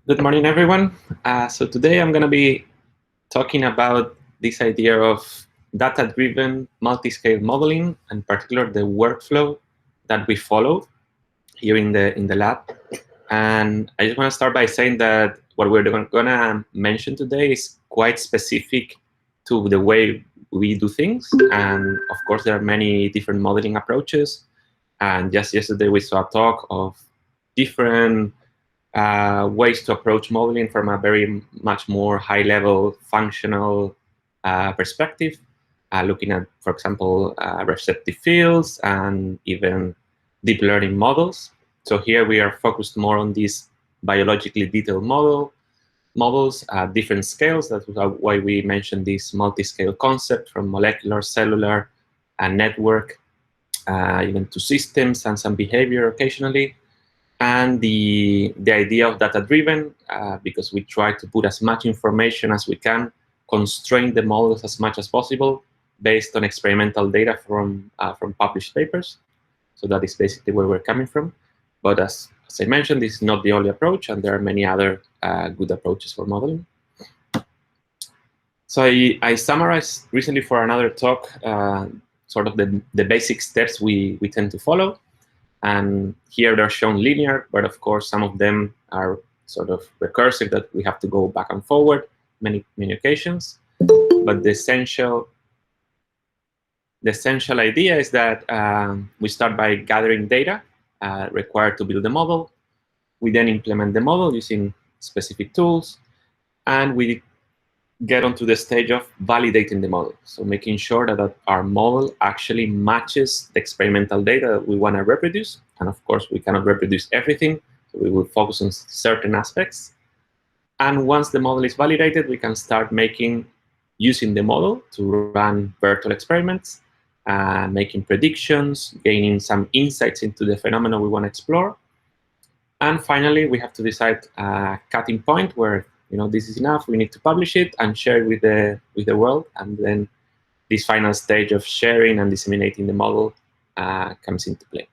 Good morning, everyone. So today I'm going to be talking about this idea of data-driven multi-scale modeling, and in particular the workflow that we follow here in the lab. And I just want to start by saying that what we're going to mention today is quite specific to the way we do things. And of course, there are many different modeling approaches. And just yesterday, we saw a talk of different ways to approach modeling from a very much more high-level functional perspective, looking at, for example, receptive fields and even deep learning models. So here we are focused more on these biologically detailed models, different scales. That's why we mentioned this multi-scale concept from molecular, cellular, and network, even to systems and some behavior occasionally. And the idea of data-driven, because we try to put as much information as we can, constrain the models as much as possible based on experimental data from published papers. So that is basically where we're coming from. But as I mentioned, this is not the only approach, and there are many other good approaches for modeling. So I summarized recently for another talk sort of the basic steps we tend to follow. And here they're shown linear, but of course some of them are sort of recursive, that we have to go back and forward many occasions. But the essential idea is that we start by gathering data required to build the model. We then implement the model using specific tools, and we get onto the stage of validating the model. So making sure that our model actually matches the experimental data that we want to reproduce. And of course, we cannot reproduce everything, so we will focus on certain aspects. And once the model is validated, we can start using the model to run virtual experiments, making predictions, gaining some insights into the phenomena we want to explore. And finally, we have to decide a cutting point where this is enough. We need to publish it and share it with the world. And then this final stage of sharing and disseminating the model comes into play.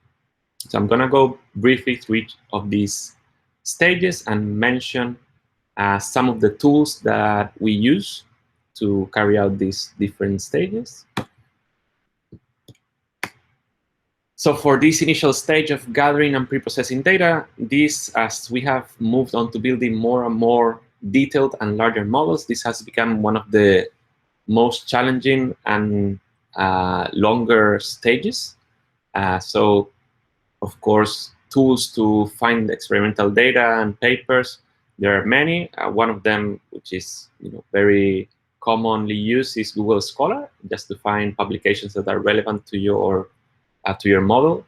So I'm going to go briefly through each of these stages and mention some of the tools that we use to carry out these different stages. So for this initial stage of gathering and pre-processing data, as we have moved on to building more and more detailed and larger models, this has become one of the most challenging and longer stages. So, of course, tools to find experimental data and papers, there are many. One of them, which is very commonly used, is Google Scholar, just to find publications that are relevant to your model.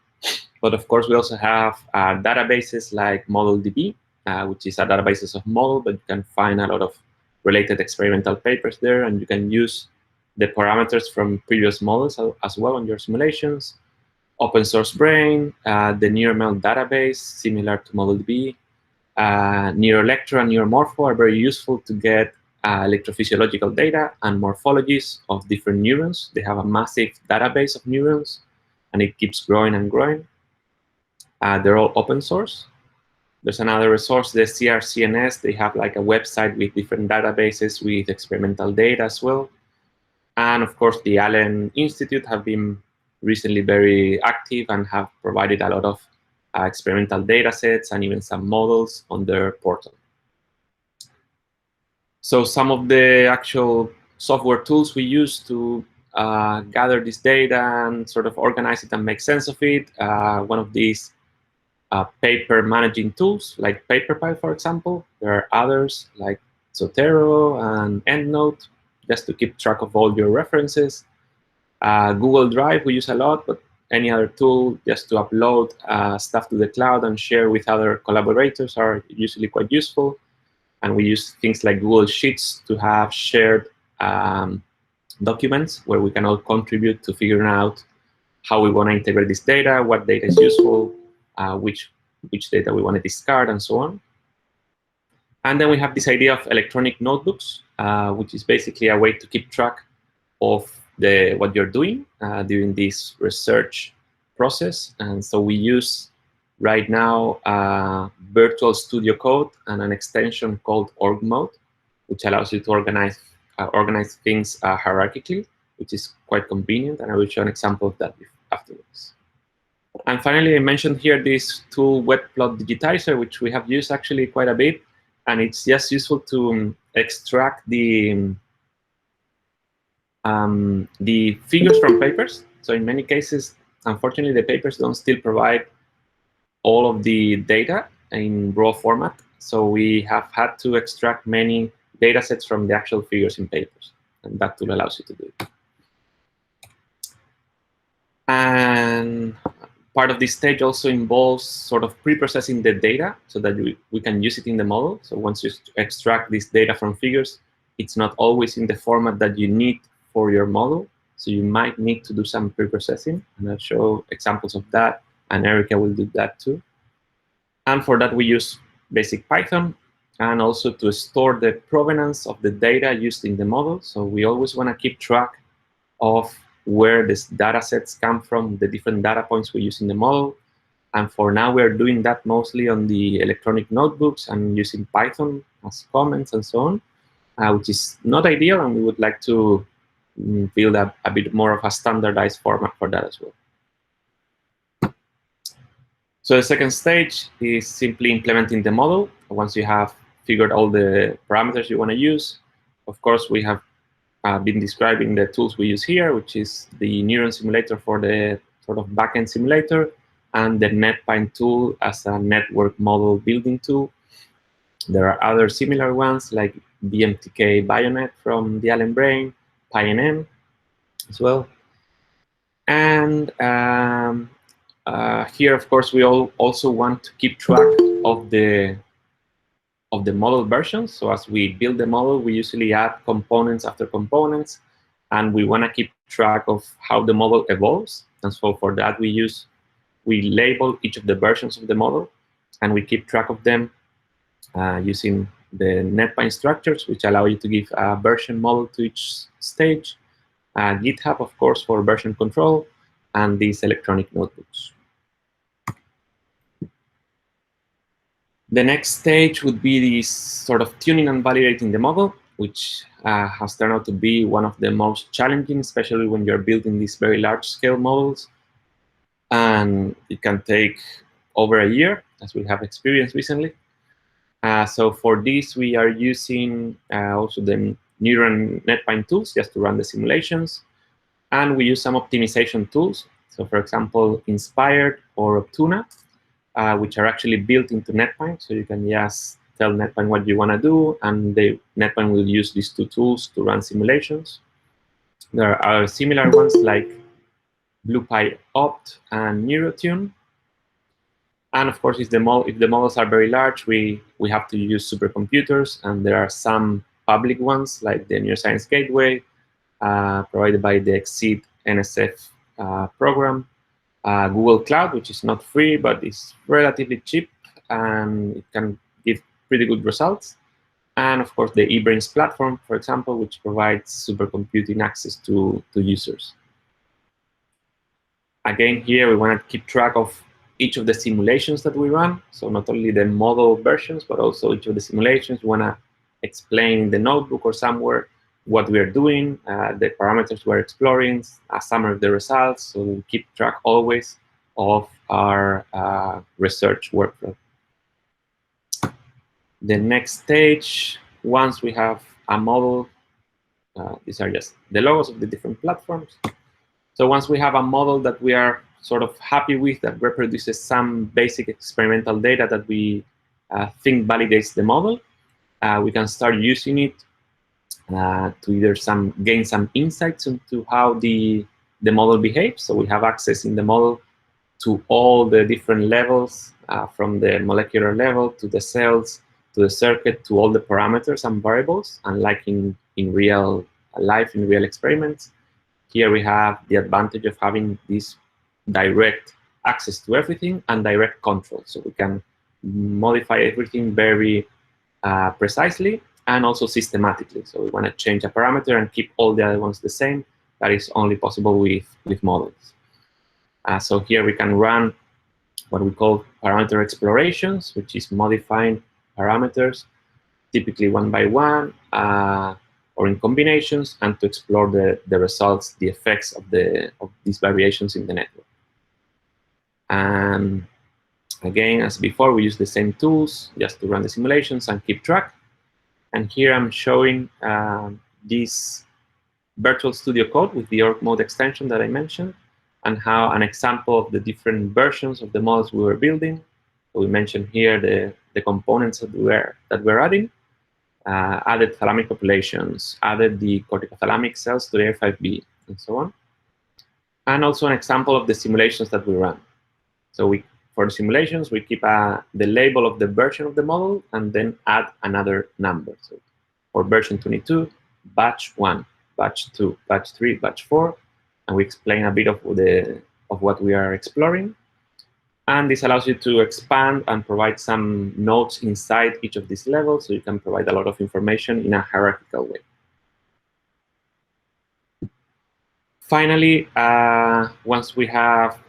But of course, we also have databases like ModelDB, which is a database of model, but you can find a lot of related experimental papers there, and you can use the parameters from previous models as well on your simulations. Open Source Brain, the NeurML database, similar to ModelDB. NeuroLectra and NeuroMorpho are very useful to get electrophysiological data and morphologies of different neurons. They have a massive database of neurons, and it keeps growing and growing. They're all open source. There's another resource, the CRCNS. They have like a website with different databases with experimental data as well. And of course, the Allen Institute have been recently very active and have provided a lot of experimental data sets and even some models on their portal. So some of the actual software tools we use to gather this data and sort of organize it and make sense of it. One of these paper managing tools like PaperPie, for example. There are others like Zotero and EndNote, just to keep track of all your references. Google Drive we use a lot, but any other tool just to upload stuff to the cloud and share with other collaborators are usually quite useful. And we use things like Google Sheets to have shared documents where we can all contribute to figuring out how we want to integrate this data, what data is useful, which data we want to discard, and so on. And then we have this idea of electronic notebooks, which is basically a way to keep track of what you're doing during this research process. And so we use right now Virtual Studio Code and an extension called org mode, which allows you to organize things hierarchically, which is quite convenient, and I will show an example of that afterwards. And finally, I mentioned here this tool, Webplot Digitizer, which we have used actually quite a bit, and it's just useful to extract the figures from papers. So in many cases, unfortunately, the papers don't still provide all of the data in raw format. So we have had to extract many data sets from the actual figures in papers, and that tool allows you to do it. And part of this stage also involves sort of pre-processing the data so that we can use it in the model. So once you extract this data from figures, it's not always in the format that you need for your model. So you might need to do some pre-processing, and I'll show examples of that, and Erica will do that too. And for that, we use basic Python, and also to store the provenance of the data used in the model. So we always want to keep track of where these data sets come from, the different data points we use in the model. And for now, we're doing that mostly on the electronic notebooks and using Python as comments and so on, which is not ideal, and we would like to build a bit more of a standardized format for that as well. So the second stage is simply implementing the model. Once you have figured all the parameters you want to use, of course, we have been describing the tools we use here, which is the neuron simulator for the sort of backend simulator, and the NetPyNE tool as a network model building tool. There are other similar ones like BMTK Bionet from the Allen Brain, PyNM as well. And here, of course, we also want to keep track of the model versions. So as we build the model, we usually add components after components, and we want to keep track of how the model evolves. And so for that, we label each of the versions of the model, and we keep track of them using the NetPyNE structures, which allow you to give a version model to each stage, GitHub, of course, for version control, and these electronic notebooks. The next stage would be this sort of tuning and validating the model, which has turned out to be one of the most challenging, especially when you're building these very large-scale models. And it can take over a year, as we have experienced recently. So for this, we are using also the neuron NetPyNE tools just to run the simulations. And we use some optimization tools. So for example, Inspired or Optuna, which are actually built into NetPyNE. So you can just tell NetPyNE what you want to do, and NetPyNE will use these two tools to run simulations. There are similar ones like BluePyOpt and NeuroTune. And of course, if the models are very large, we have to use supercomputers, and there are some public ones like the Neuroscience Gateway, provided by the Exceed NSF program. Google Cloud, which is not free, but is relatively cheap, and it can give pretty good results. And of course, the eBrains platform, for example, which provides supercomputing access to users. Again, here we want to keep track of each of the simulations that we run. So not only the model versions, but also each of the simulations. We want to explain in the notebook or somewhere what we are doing, the parameters we're exploring, a summary of the results. So we keep track always of our research workflow. The next stage, once we have a model, these are just the logos of the different platforms. So once we have a model that we are sort of happy with, that reproduces some basic experimental data that we think validates the model, we can start using it to either gain some insights into how the model behaves. So we have access in the model to all the different levels, from the molecular level to the cells, to the circuit, to all the parameters and variables, unlike in real life, in real experiments. Here we have the advantage of having this direct access to everything and direct control. So we can modify everything very precisely and also systematically. So we want to change a parameter and keep all the other ones the same. That is only possible with models. So here we can run what we call parameter explorations, which is modifying parameters, typically one by one, or in combinations, and to explore the results, the effects of these variations in the network. And again, as before, we use the same tools just to run the simulations and keep track. And here I'm showing this virtual studio code with the org mode extension that I mentioned, and how an example of the different versions of the models we were building. So we mentioned here the components that we're adding, added thalamic populations, added the corticothalamic cells to layer 5B, and so on. And also an example of the simulations that we run. So for the simulations, we keep the label of the version of the model and then add another number. So for version 22, batch 1, batch 2, batch 3, batch 4, and we explain a bit of what we are exploring. And this allows you to expand and provide some nodes inside each of these levels, so you can provide a lot of information in a hierarchical way. Finally, once we have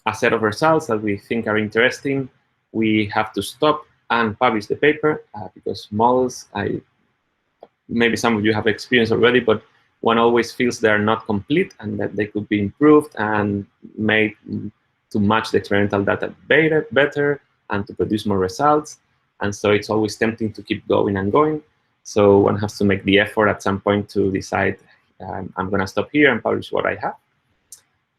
a set of results that we think are interesting, we have to stop and publish the paper, because models, maybe some of you have experienced already, but one always feels they're not complete and that they could be improved and made to match the experimental data better and to produce more results. And so it's always tempting to keep going and going. So one has to make the effort at some point to decide, I'm going to stop here and publish what I have.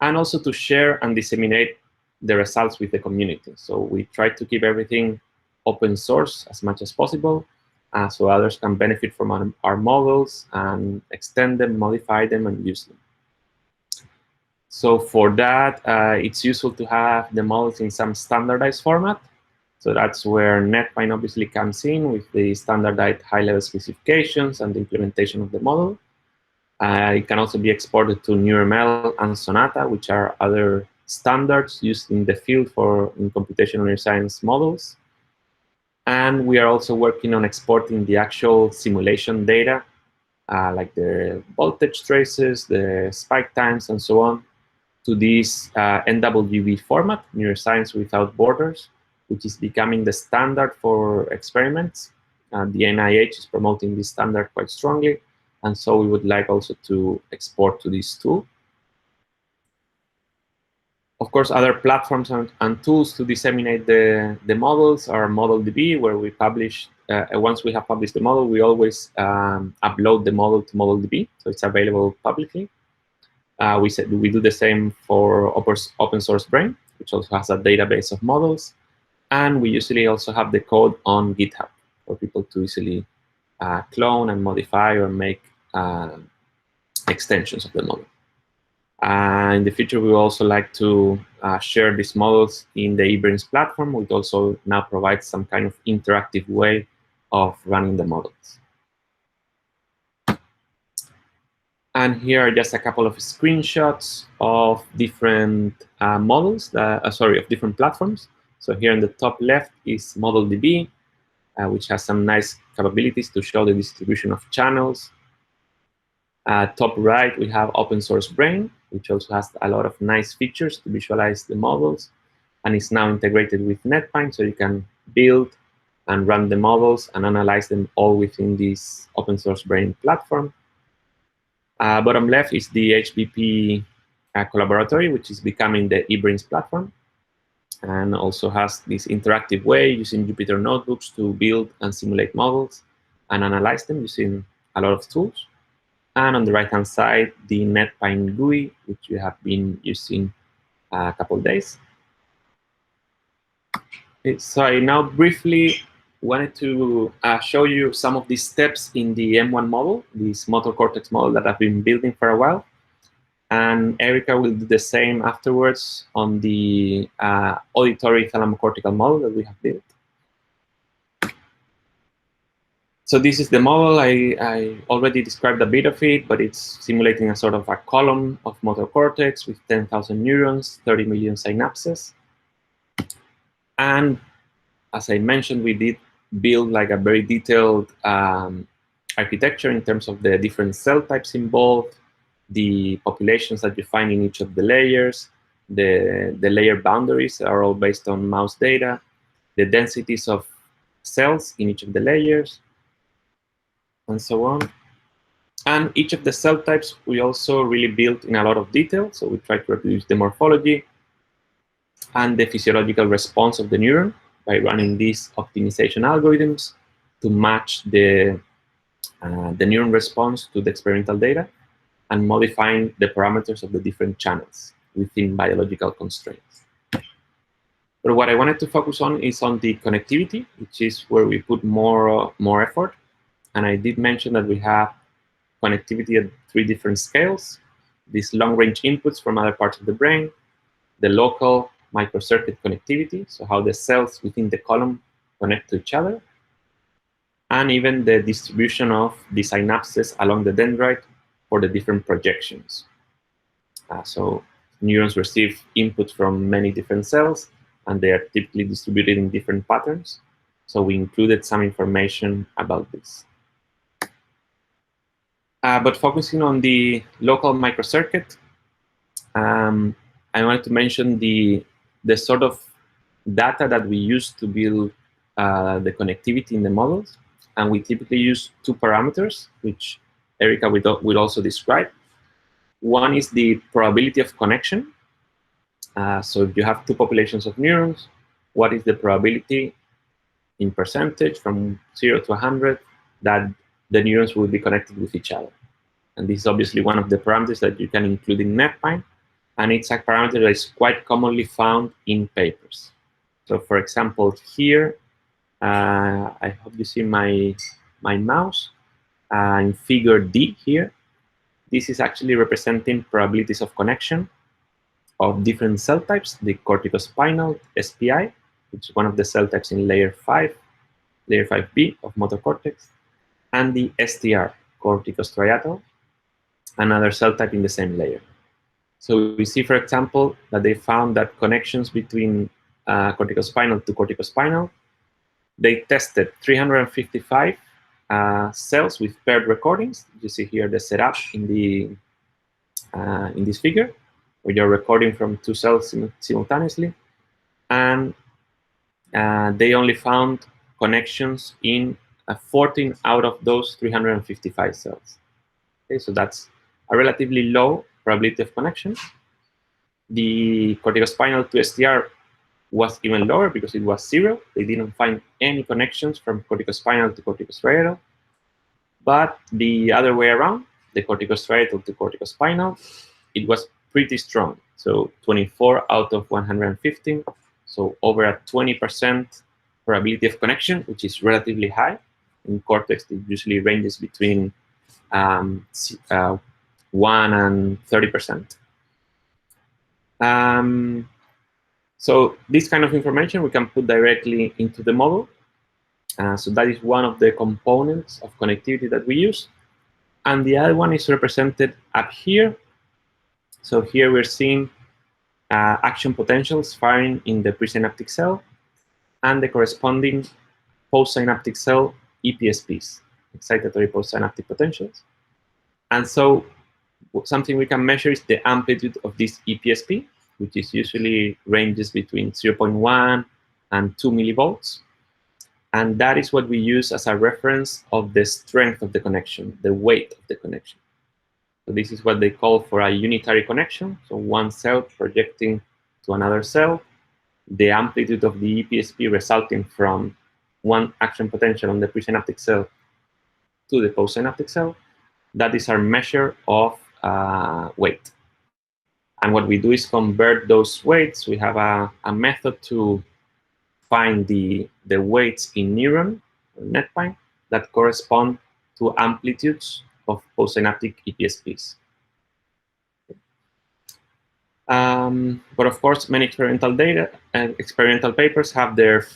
And also to share and disseminate the results with the community. So we try to keep everything open source as much as possible, so others can benefit from our models and extend them, modify them, and use them. So for that, it's useful to have the models in some standardized format. So that's where NetPyNE obviously comes in with the standardized high-level specifications and the implementation of the model. It can also be exported to NeuML and Sonata, which are other standards used in the field in computational neuroscience models. And we are also working on exporting the actual simulation data, like the voltage traces, the spike times, and so on, to this NWB format, Neuroscience Without Borders, which is becoming the standard for experiments. The NIH is promoting this standard quite strongly, and so we would like also to export to this tool. Of course, other platforms and tools to disseminate the models are ModelDB, where we publish, once we have published the model, we always upload the model to ModelDB, so it's available publicly. We do the same for open source Brain, which also has a database of models. And we usually also have the code on GitHub for people to easily clone and modify or make extensions of the model. In the future, we would also like to share these models in the eBrains platform, which also now provides some kind of interactive way of running the models. And here are just a couple of screenshots of different models, of different platforms. So here in the top left is ModelDB, which has some nice capabilities to show the distribution of channels. Top right, we have open source Brain, which also has a lot of nice features to visualize the models, and is now integrated with NetPyNE, so you can build and run the models and analyze them all within this open source Brain platform. Bottom left is the HBP collaboratory, which is becoming the eBrains platform, and also has this interactive way using Jupyter notebooks to build and simulate models and analyze them using a lot of tools. And on the right-hand side, the NetPyNE GUI, which we have been using a couple of days. So I now briefly wanted to show you some of these steps in the M1 model, this motor cortex model that I've been building for a while. And Erica will do the same afterwards on the auditory thalamocortical model that we have built. So this is the model. I already described a bit of it, but it's simulating a sort of a column of motor cortex with 10,000 neurons, 30 million synapses. And as I mentioned, we did build like a very detailed architecture in terms of the different cell types involved, the populations that you find in each of the layers, and also the The layer boundaries are all based on mouse data, the densities of cells in each of the layers, and so on. And each of the cell types we also really built in a lot of detail. So we try to reproduce the morphology and the physiological response of the neuron by running these optimization algorithms to match the neuron response to the experimental data and modifying the parameters of the different channels within biological constraints. But what I wanted to focus on is on the connectivity, which is where we put more effort. And I did mention that we have connectivity at 3 different scales, these long-range inputs from other parts of the brain, the local microcircuit connectivity, so how the cells within the column connect to each other, and even the distribution of the synapses along the dendrite for the different projections. So neurons receive input from many different cells, and they are typically distributed in different patterns. So we included some information about this. But focusing on the local microcircuit, I wanted to mention the sort of data that we use to build the connectivity in the models. And we typically use 2 parameters, which Erica will also describe. One is the probability of connection. So if you have 2 populations of neurons, what is the probability in percentage from 0 to 100 that the neurons will be connected with each other? And this is obviously one of the parameters that you can include in NetPyNE. And it's a parameter that is quite commonly found in papers. So for example, here, I hope you see my mouse. In figure D here, this is actually representing probabilities of connection of different cell types, the corticospinal SPI, which is one of the cell types in layer 5, layer 5B of motor cortex, and the STR, corticostriatal, another cell type in the same layer. So we see, for example, that they found that connections between corticospinal to corticospinal, they tested 355 cells with paired recordings. You see here the setup in this figure, where you're recording from 2 cells simultaneously, and they only found connections in 14 out of those 355 cells. Okay, so that's a relatively low probability of connection. The corticospinal to STR was even lower because it was 0. They didn't find any connections from corticospinal to corticostriatal. But the other way around, the corticostriatal to corticospinal, it was pretty strong. So 24 out of 115, so over a 20% probability of connection, which is relatively high. In cortex, it usually ranges between 1 and 30%. So this kind of information we can put directly into the model. So that is one of the components of connectivity that we use. And the other one is represented up here. So here we're seeing action potentials firing in the presynaptic cell and the corresponding postsynaptic cell EPSPs, excitatory postsynaptic potentials. And so something we can measure is the amplitude of this EPSP, which is usually ranges between 0.1 and 2 millivolts. And that is what we use as a reference of the strength of the connection, the weight of the connection. So this is what they call for a unitary connection. So one cell projecting to another cell, the amplitude of the EPSP resulting from one action potential on the presynaptic cell to the postsynaptic cell. That is our measure of weight. And what we do is convert those weights. We have a method to find the weights in neuron, NetPyNE, that correspond to amplitudes of postsynaptic EPSPs. But of course, many experimental data and experimental papers have their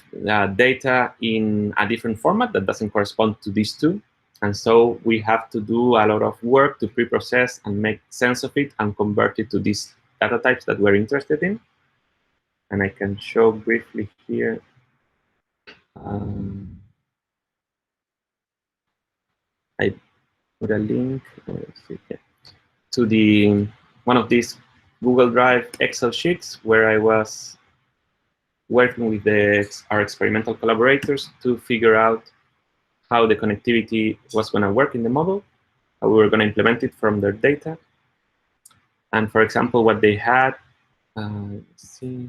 data in a different format that doesn't correspond to these 2. And so we have to do a lot of work to pre-process and make sense of it and convert it to these data types that we're interested in. And I can show briefly here. I put a link to one of these Google Drive Excel sheets where I was working with our experimental collaborators to figure out how the connectivity was going to work in the model, how we were going to implement it from their data. And for example, what they had, let's see.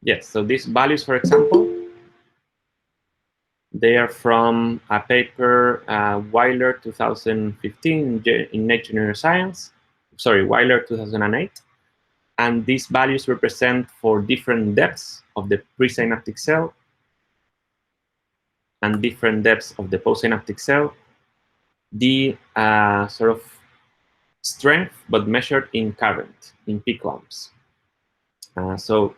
Yes, so these values, for example, they are from a paper, Weiler 2015 in Nature Neuroscience. Sorry, Weiler 2008. And these values represent for different depths of the presynaptic cell and different depths of the postsynaptic cell, the sort of strength, but measured in current, in peak lumps. So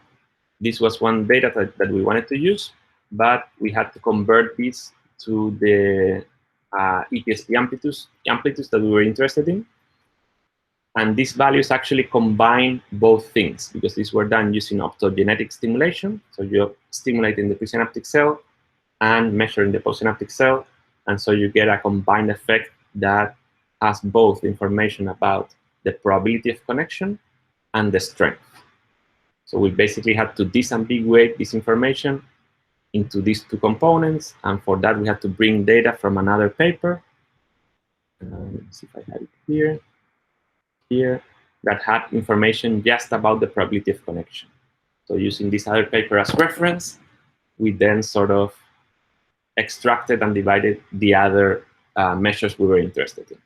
this was one data that we wanted to use, but we had to convert this to the EPSP amplitudes that we were interested in. And these values actually combine both things because these were done using optogenetic stimulation. So you're stimulating the presynaptic cell and measuring the postsynaptic cell. And so you get a combined effect that has both information about the probability of connection and the strength. So we basically had to disambiguate this information into these two components. And for that, we had to bring data from another paper. Let's see if I have it here, that had information just about the probability of connection. So using this other paper as reference, we then sort of extracted and divided the other measures we were interested in.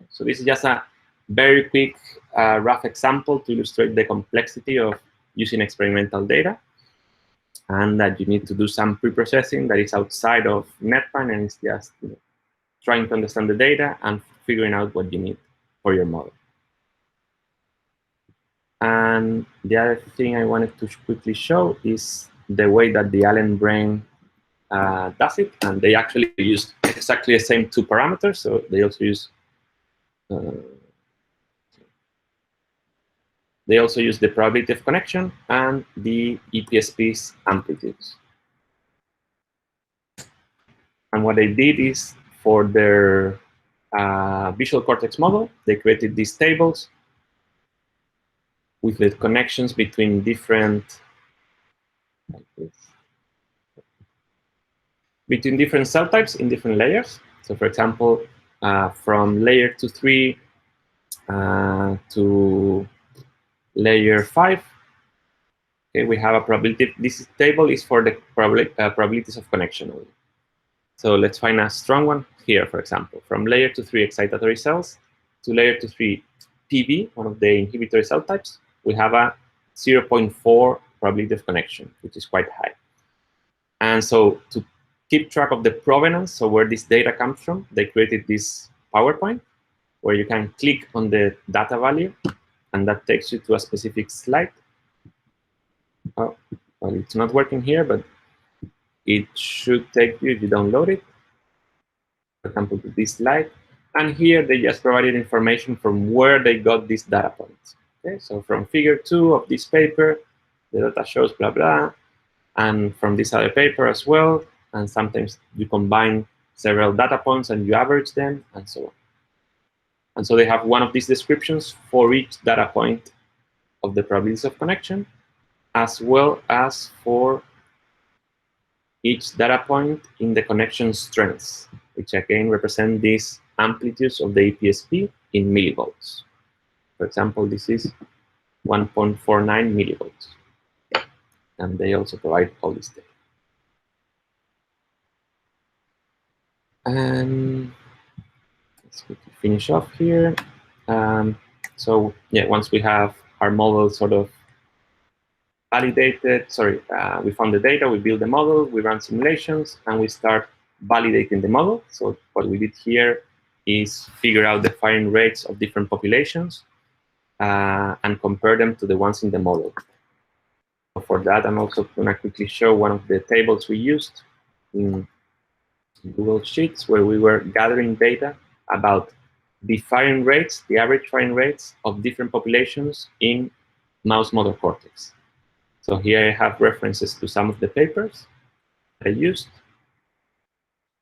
So this is just a very quick, rough example to illustrate the complexity of using experimental data, and that you need to do some pre-processing that is outside of NetPyNE, and it's just trying to understand the data and figuring out what you need for your model. And the other thing I wanted to quickly show is the way that the Allen brain does it. And they actually use exactly the same two parameters. So they also use the probability of connection and the EPSP's amplitudes. And what they did is for their visual cortex model, they created these tables with the connections between different cell types in different layers. So for example, from layer 2-3 to layer 5, okay, we have a probability. This table is for the probabilities of connection only. So let's find a strong one here, for example. From layer 2-3 excitatory cells to layer 2-3 PB, one of the inhibitory cell types, we have a 0.4 probability of connection, which is quite high. And so to keep track of the provenance, so where this data comes from, they created this PowerPoint where you can click on the data value, and that takes you to a specific slide. Oh, well, it's not working here, but it should take you if you download it, for example, to this slide. And here they just provided information from where they got these data points. Okay, so from figure 2 of this paper, the data shows blah, blah, and from this other paper as well. And sometimes you combine several data points and you average them, and so on. And so they have one of these descriptions for each data point of the probabilities of connection, as well as for each data point in the connection strengths, which again represent these amplitudes of the EPSP in millivolts. For example, this is 1.49 millivolts. And they also provide all this data. And let's quickly finish off here. So yeah, once we have our model sort of validated, we found the data, we build the model, we run simulations, and we start validating the model. So what we did here is figure out the firing rates of different populations and compare them to the ones in the model. So for that, I'm also going to quickly show one of the tables we used in Google Sheets, where we were gathering data about the firing rates, the average firing rates of different populations in mouse motor cortex. So here I have references to some of the papers I used.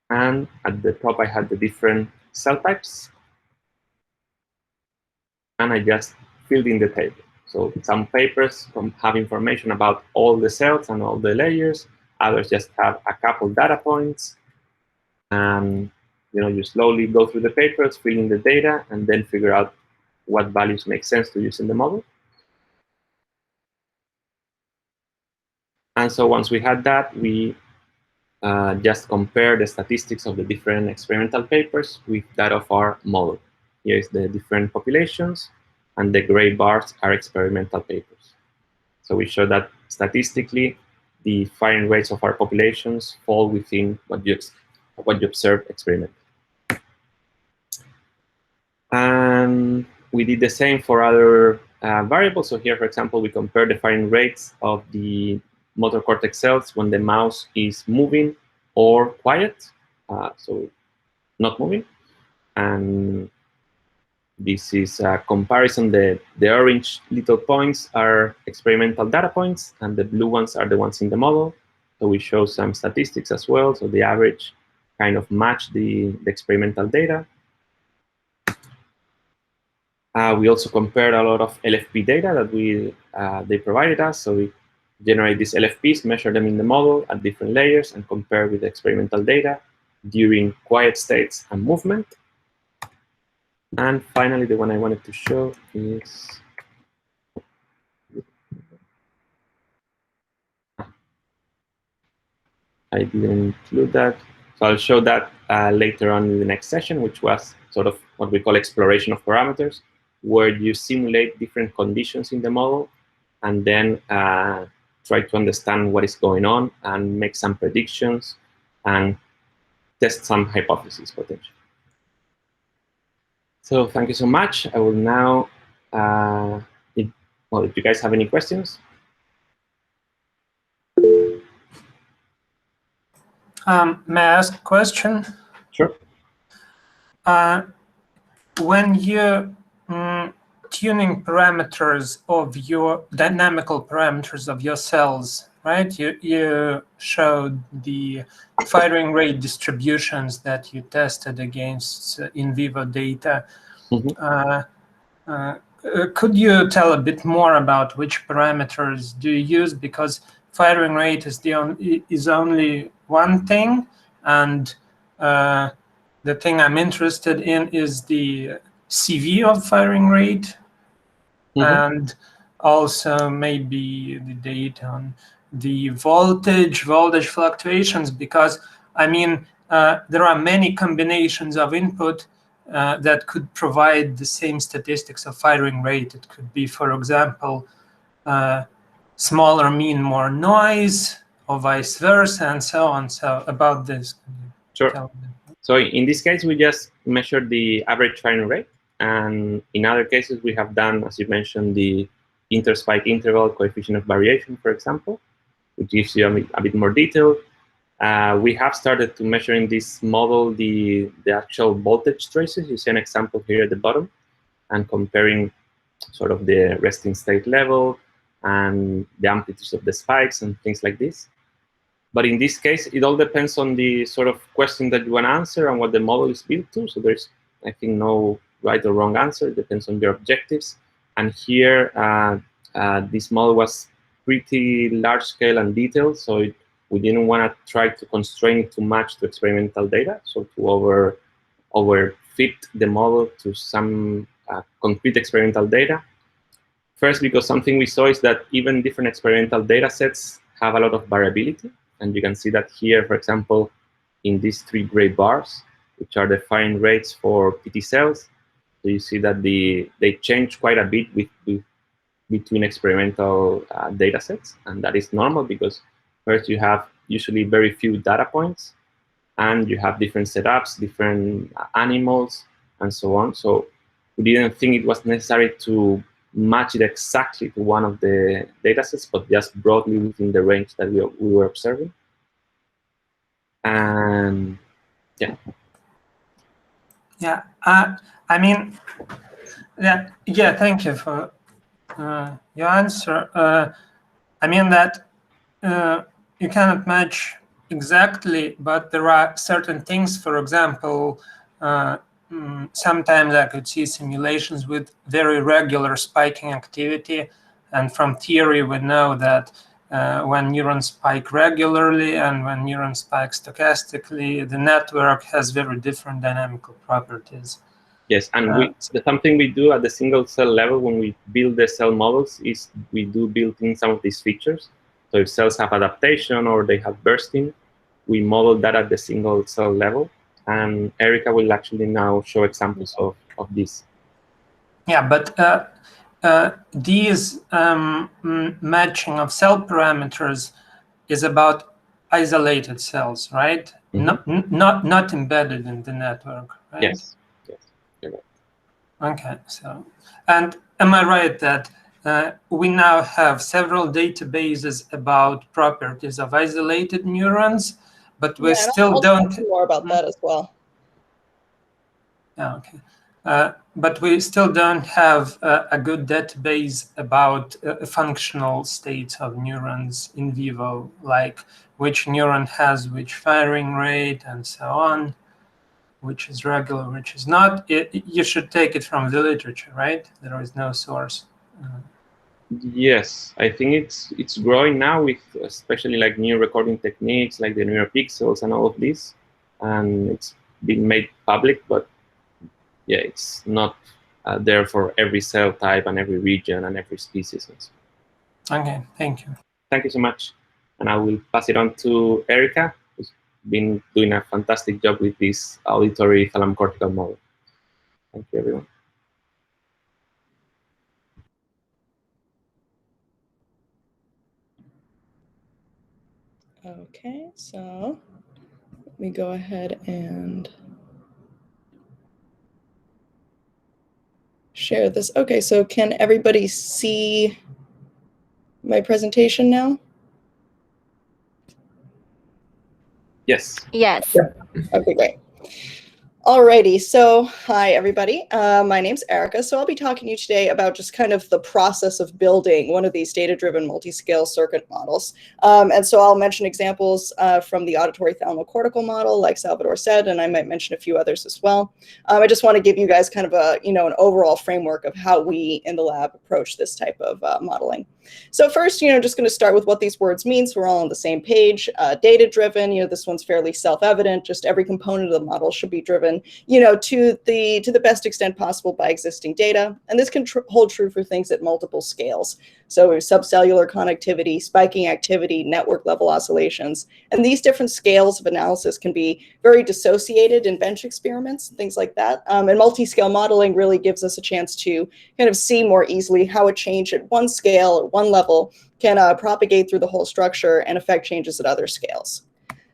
And at the top, I had the different cell types. And I just filled in the table. So some papers have information about all the cells and all the layers. Others just have a couple data points. And you slowly go through the papers, fill in the data, and then figure out what values make sense to use in the model. And so once we had that, we just compare the statistics of the different experimental papers with that of our model. Here is the different populations, and the gray bars are experimental papers. So we show that statistically, the firing rates of our populations fall within what you observe experimentally. And we did the same for other variables. So here, for example, we compare the firing rates of the motor cortex cells when the mouse is moving or quiet, so not moving. And this is a comparison. The orange little points are experimental data points, and the blue ones are the ones in the model. So we show some statistics as well. So the average kind of match the experimental data. We also compared a lot of LFP data that they provided us. So we generate these LFPs, measure them in the model at different layers, and compare with the experimental data during quiet states and movement. And finally, the one I wanted to show is I didn't include that. So I'll show that later on in the next session, which was sort of what we call exploration of parameters, where you simulate different conditions in the model and then try to understand what is going on and make some predictions and test some hypotheses potentially. So thank you so much. I will now, if you guys have any questions. May I ask a question? Sure. When you're tuning parameters of your dynamical parameters of your cells, right? You showed the firing rate distributions that you tested against in vivo data. Mm-hmm. Could you tell a bit more about which parameters do you use? Because firing rate is only one thing, and the thing I'm interested in is the CV of firing rate, and also maybe the data on the voltage fluctuations, because I mean there are many combinations of input that could provide the same statistics of firing rate. It could be, for example, smaller mean, more noise, or vice versa, and so on. So about this, sure. So in this case, we just measured the average firing rate. And in other cases, we have done, as you mentioned, the interspike interval coefficient of variation, for example, which gives you a bit more detail. We have started to measure in this model the actual voltage traces. You see an example here at the bottom, and comparing sort of the resting state level and the amplitudes of the spikes and things like this. But in this case, it all depends on the sort of question that you want to answer and what the model is built to. So there's, I think, no right or wrong answer. It depends on your objectives. And here, this model was pretty large scale and detailed. So we didn't want to try to constrain it too much to experimental data. So to overfit the model to some concrete experimental data. First, because something we saw is that even different experimental data sets have a lot of variability. And you can see that here, for example, in these 3 gray bars, which are the firing rates for PT cells. So you see that they change quite a bit between experimental data sets. And that is normal because first you have usually very few data points, and you have different setups, different animals, and so on. So we didn't think it was necessary to match it exactly to one of the data sets, but just broadly within the range that we were observing. And yeah. Yeah, I mean, yeah, thank you for your answer. I mean that you cannot match Exactly, but there are certain things, for example, sometimes I could see simulations with very regular spiking activity, and from theory we know that when neurons spike regularly and when neurons spike stochastically, the network has very different dynamical properties. Yes, and something we do at the single cell level when we build the cell models is we do build in some of these features. So if cells have adaptation or they have bursting, we model that at the single cell level. And Erica will actually now show examples of this. Yeah, but these matching of cell parameters is about isolated cells, right? Not embedded in the network, right? Yes, yes, you're right. Okay, so, and am I right that we now have several databases about properties of isolated neurons, but we still don't... I'll talk more about that as well. Yeah, okay. But we still don't have a good database about functional states of neurons in vivo, like which neuron has which firing rate and so on, which is regular, which is not. You should take it from the literature, right? There is no source. Yes, I think it's growing now with especially like new recording techniques like the neuropixels and all of this, and it's been made public, but yeah, it's not there for every cell type and every region and every species. Okay, thank you. Thank you so much. And I will pass it on to Erica, who's been doing a fantastic job with this auditory thalamocortical model. Thank you, everyone. Okay, so let me go ahead and share this. Okay, so can everybody see my presentation now? Yes. Yes. Okay, great. Alrighty, so hi everybody. My name's Erica. So I'll be talking to you today about just kind of the process of building one of these data-driven multiscale circuit models. And so I'll mention examples from the auditory thalamocortical model, like Salvador said, and I might mention a few others as well. I just want to give you guys kind of a, an overall framework of how we in the lab approach this type of modeling. So first, just going to start with what these words mean, so we're all on the same page. Data-driven, this one's fairly self-evident. Just every component of the model should be driven, to the best extent possible by existing data. And this can hold true for things at multiple scales. So subcellular connectivity, spiking activity, network level oscillations. And these different scales of analysis can be very dissociated in bench experiments, things like that. And multi-scale modeling really gives us a chance to kind of see more easily how a change at one scale or one level can propagate through the whole structure and affect changes at other scales.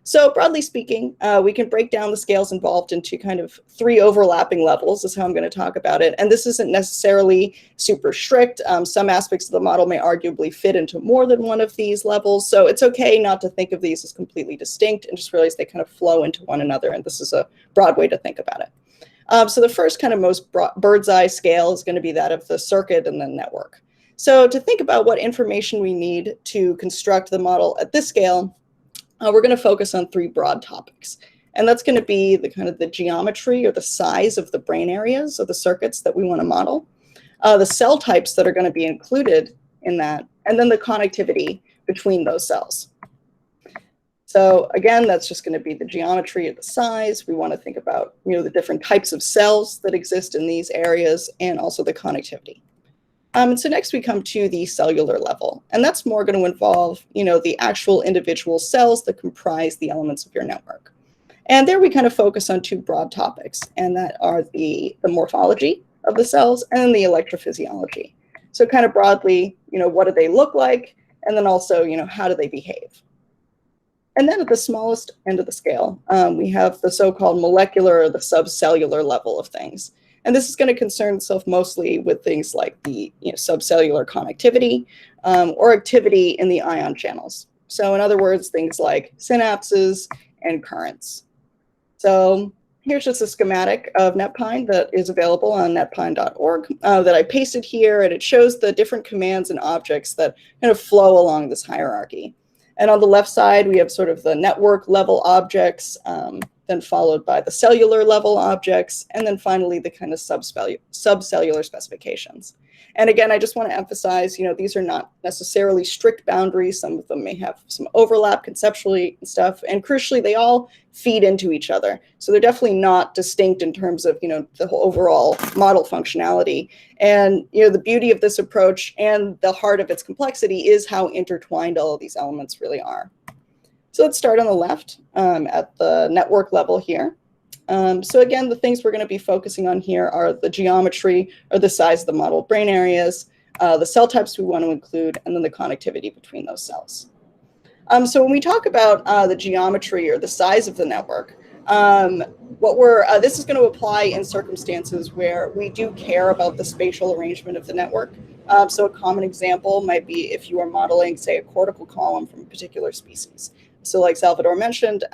So broadly speaking, we can break down the scales involved into kind of 3 overlapping levels is how I'm going to talk about it. And this isn't necessarily super strict. Some aspects of the model may arguably fit into more than one of these levels. So it's okay not to think of these as completely distinct and just realize they kind of flow into one another. And this is a broad way to think about it. So the first kind of most bird's eye scale is going to be that of the circuit and the network. So to think about what information we need to construct the model at this scale, we're going to focus on 3 broad topics. And that's going to be the kind of the geometry or the size of the brain areas of the circuits that we want to model, the cell types that are going to be included in that, and then the connectivity between those cells. So again, that's just going to be the geometry of the size. We want to think about, the different types of cells that exist in these areas and also the connectivity. And so next we come to the cellular level, and that's more going to involve, the actual individual cells that comprise the elements of your network. And there we kind of focus on 2 broad topics, and that are the morphology of the cells and the electrophysiology. So kind of broadly, what do they look like? And then also, how do they behave? And then at the smallest end of the scale, we have the so-called molecular or the subcellular level of things. And this is going to concern itself mostly with things like the subcellular connectivity or activity in the ion channels. So in other words, things like synapses and currents. So here's just a schematic of NetPyNE that is available on netpyne.org that I pasted here, and it shows the different commands and objects that kind of flow along this hierarchy. And on the left side, we have sort of the network level objects, then followed by the cellular level objects, and then finally the kind of subcellular specifications. And again, I just want to emphasize, these are not necessarily strict boundaries. Some of them may have some overlap conceptually and stuff. And crucially, they all feed into each other. So they're definitely not distinct in terms of, the whole overall model functionality. And, the beauty of this approach and the heart of its complexity is how intertwined all of these elements really are. So let's start on the left at the network level here. So again, the things we're going to be focusing on here are the geometry or the size of the model brain areas, the cell types we want to include, and then the connectivity between those cells. So when we talk about the geometry or the size of the network, this is going to apply in circumstances where we do care about the spatial arrangement of the network. So a common example might be if you are modeling, say, a cortical column from a particular species. So like Salvador mentioned,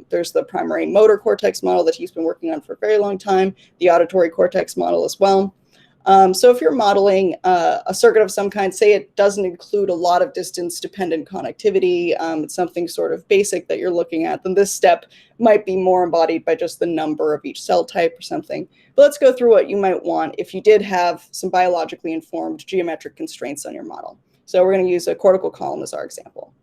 there's the primary motor cortex model that he's been working on for a very long time, the auditory cortex model as well. So if you're modeling a circuit of some kind, say it doesn't include a lot of distance-dependent connectivity, it's something sort of basic that you're looking at, then this step might be more embodied by just the number of each cell type or something. But let's go through what you might want if you did have some biologically informed geometric constraints on your model. So we're going to use a cortical column as our example.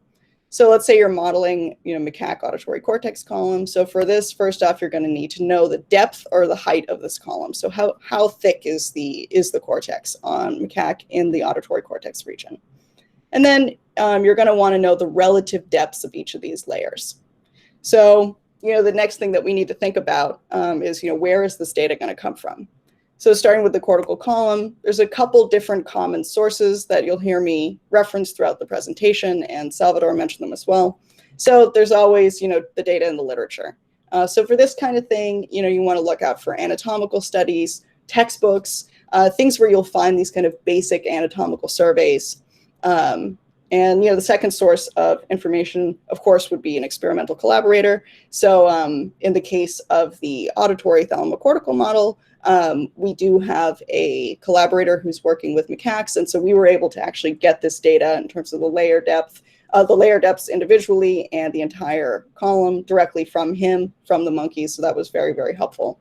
So let's say you're modeling, macaque auditory cortex column. So for this, first off, you're going to need to know the depth or the height of this column. So how thick is the cortex on macaque in the auditory cortex region? And then you're going to want to know the relative depths of each of these layers. So, the next thing that we need to think about is, where is this data going to come from? So starting with the cortical column, there's a couple different common sources that you'll hear me reference throughout the presentation, and Salvador mentioned them as well. So there's always, the data in the literature. So for this kind of thing, you want to look out for anatomical studies, textbooks, things where you'll find these kind of basic anatomical surveys. And the second source of information, of course, would be an experimental collaborator. So in the case of the auditory thalamocortical model, we do have a collaborator who's working with macaques, and so we were able to actually get this data in terms of the layer depths individually and the entire column directly from him, from the monkeys. So that was very, very helpful.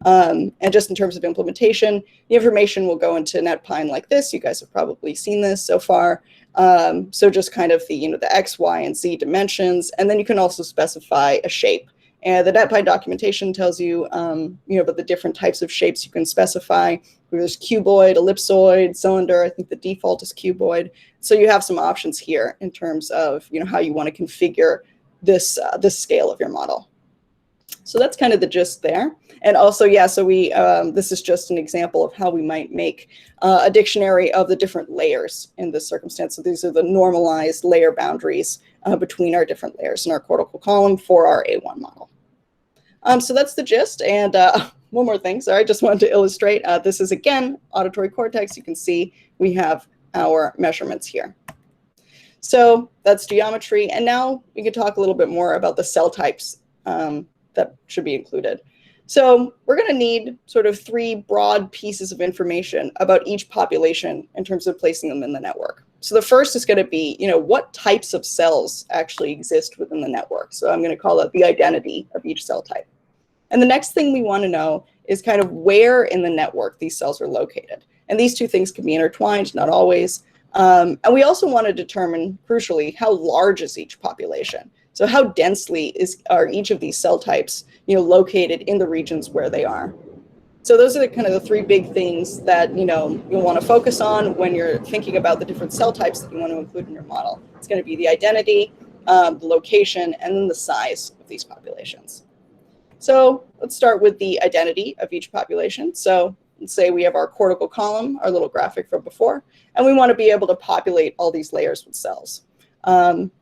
And just in terms of implementation, the information will go into NetPyNE like this. You guys have probably seen this so far. So just kind of the the X, Y, and Z dimensions, and then you can also specify a shape. And the NetPyNE documentation tells you, about the different types of shapes you can specify. There's cuboid, ellipsoid, cylinder. I think the default is cuboid. So you have some options here in terms of, how you want to configure this scale of your model. So that's kind of the gist there. And also, so this is just an example of how we might make a dictionary of the different layers in this circumstance. So these are the normalized layer boundaries between our different layers in our cortical column for our A1 model. So that's the gist. And one more thing, sorry, I just wanted to illustrate. This is, again, auditory cortex. You can see we have our measurements here. So that's geometry. And now we can talk a little bit more about the cell types that should be included. So we're going to need sort of three broad pieces of information about each population in terms of placing them in the network. So the first is going to be, what types of cells actually exist within the network. So I'm going to call it the identity of each cell type. And the next thing we want to know is kind of where in the network these cells are located. And these two things can be intertwined, not always. And we also want to determine, crucially, how large is each population. So how densely are each of these cell types, located in the regions where they are. So those are kind of the three big things that, you'll want to focus on when you're thinking about the different cell types that you want to include in your model. It's going to be the identity, the location, and then the size of these populations. So let's start with the identity of each population. So let's say we have our cortical column, our little graphic from before, and we want to be able to populate all these layers with cells.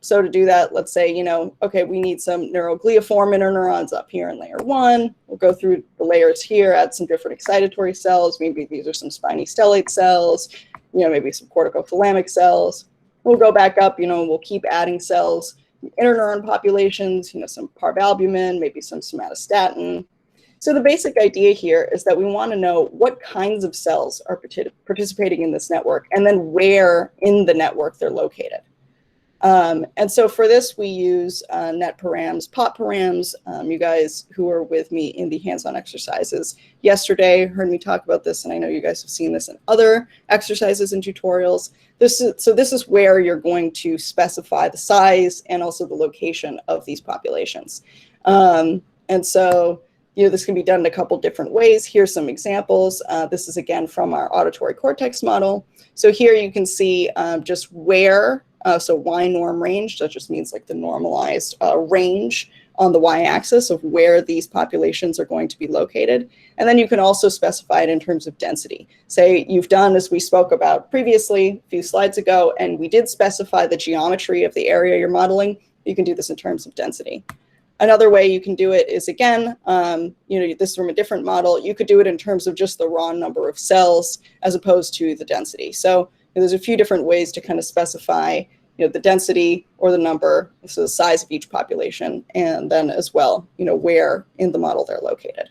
So to do that, let's say, okay, we need some neurogliaform interneurons up here in layer 1. We'll go through the layers here, add some different excitatory cells. Maybe these are some spiny stellate cells, maybe some corticothalamic cells. We'll go back up, we'll keep adding cells, interneuron populations, some parvalbumin, maybe some somatostatin. So the basic idea here is that we want to know what kinds of cells are participating in this network and then where in the network they're located. And so for this, we use NetParams, pot params. You guys who were with me in the hands-on exercises yesterday heard me talk about this, and I know you guys have seen this in other exercises and tutorials. This is where you're going to specify the size and also the location of these populations. And so, this can be done in a couple different ways. Here's some examples. This is again from our auditory cortex model. So here you can see just where, so y norm range, that just means like the normalized range on the y-axis of where these populations are going to be located. And then you can also specify it in terms of density. Say you've done, as we spoke about previously a few slides ago, and we did specify the geometry of the area you're modeling. You can do this in terms of density. Another way you can do it is, again, this is from a different model. You could do it in terms of just the raw number of cells as opposed to the density. So there's a few different ways to kind of specify the density or the number, so the size of each population, and then as well, where in the model they're located.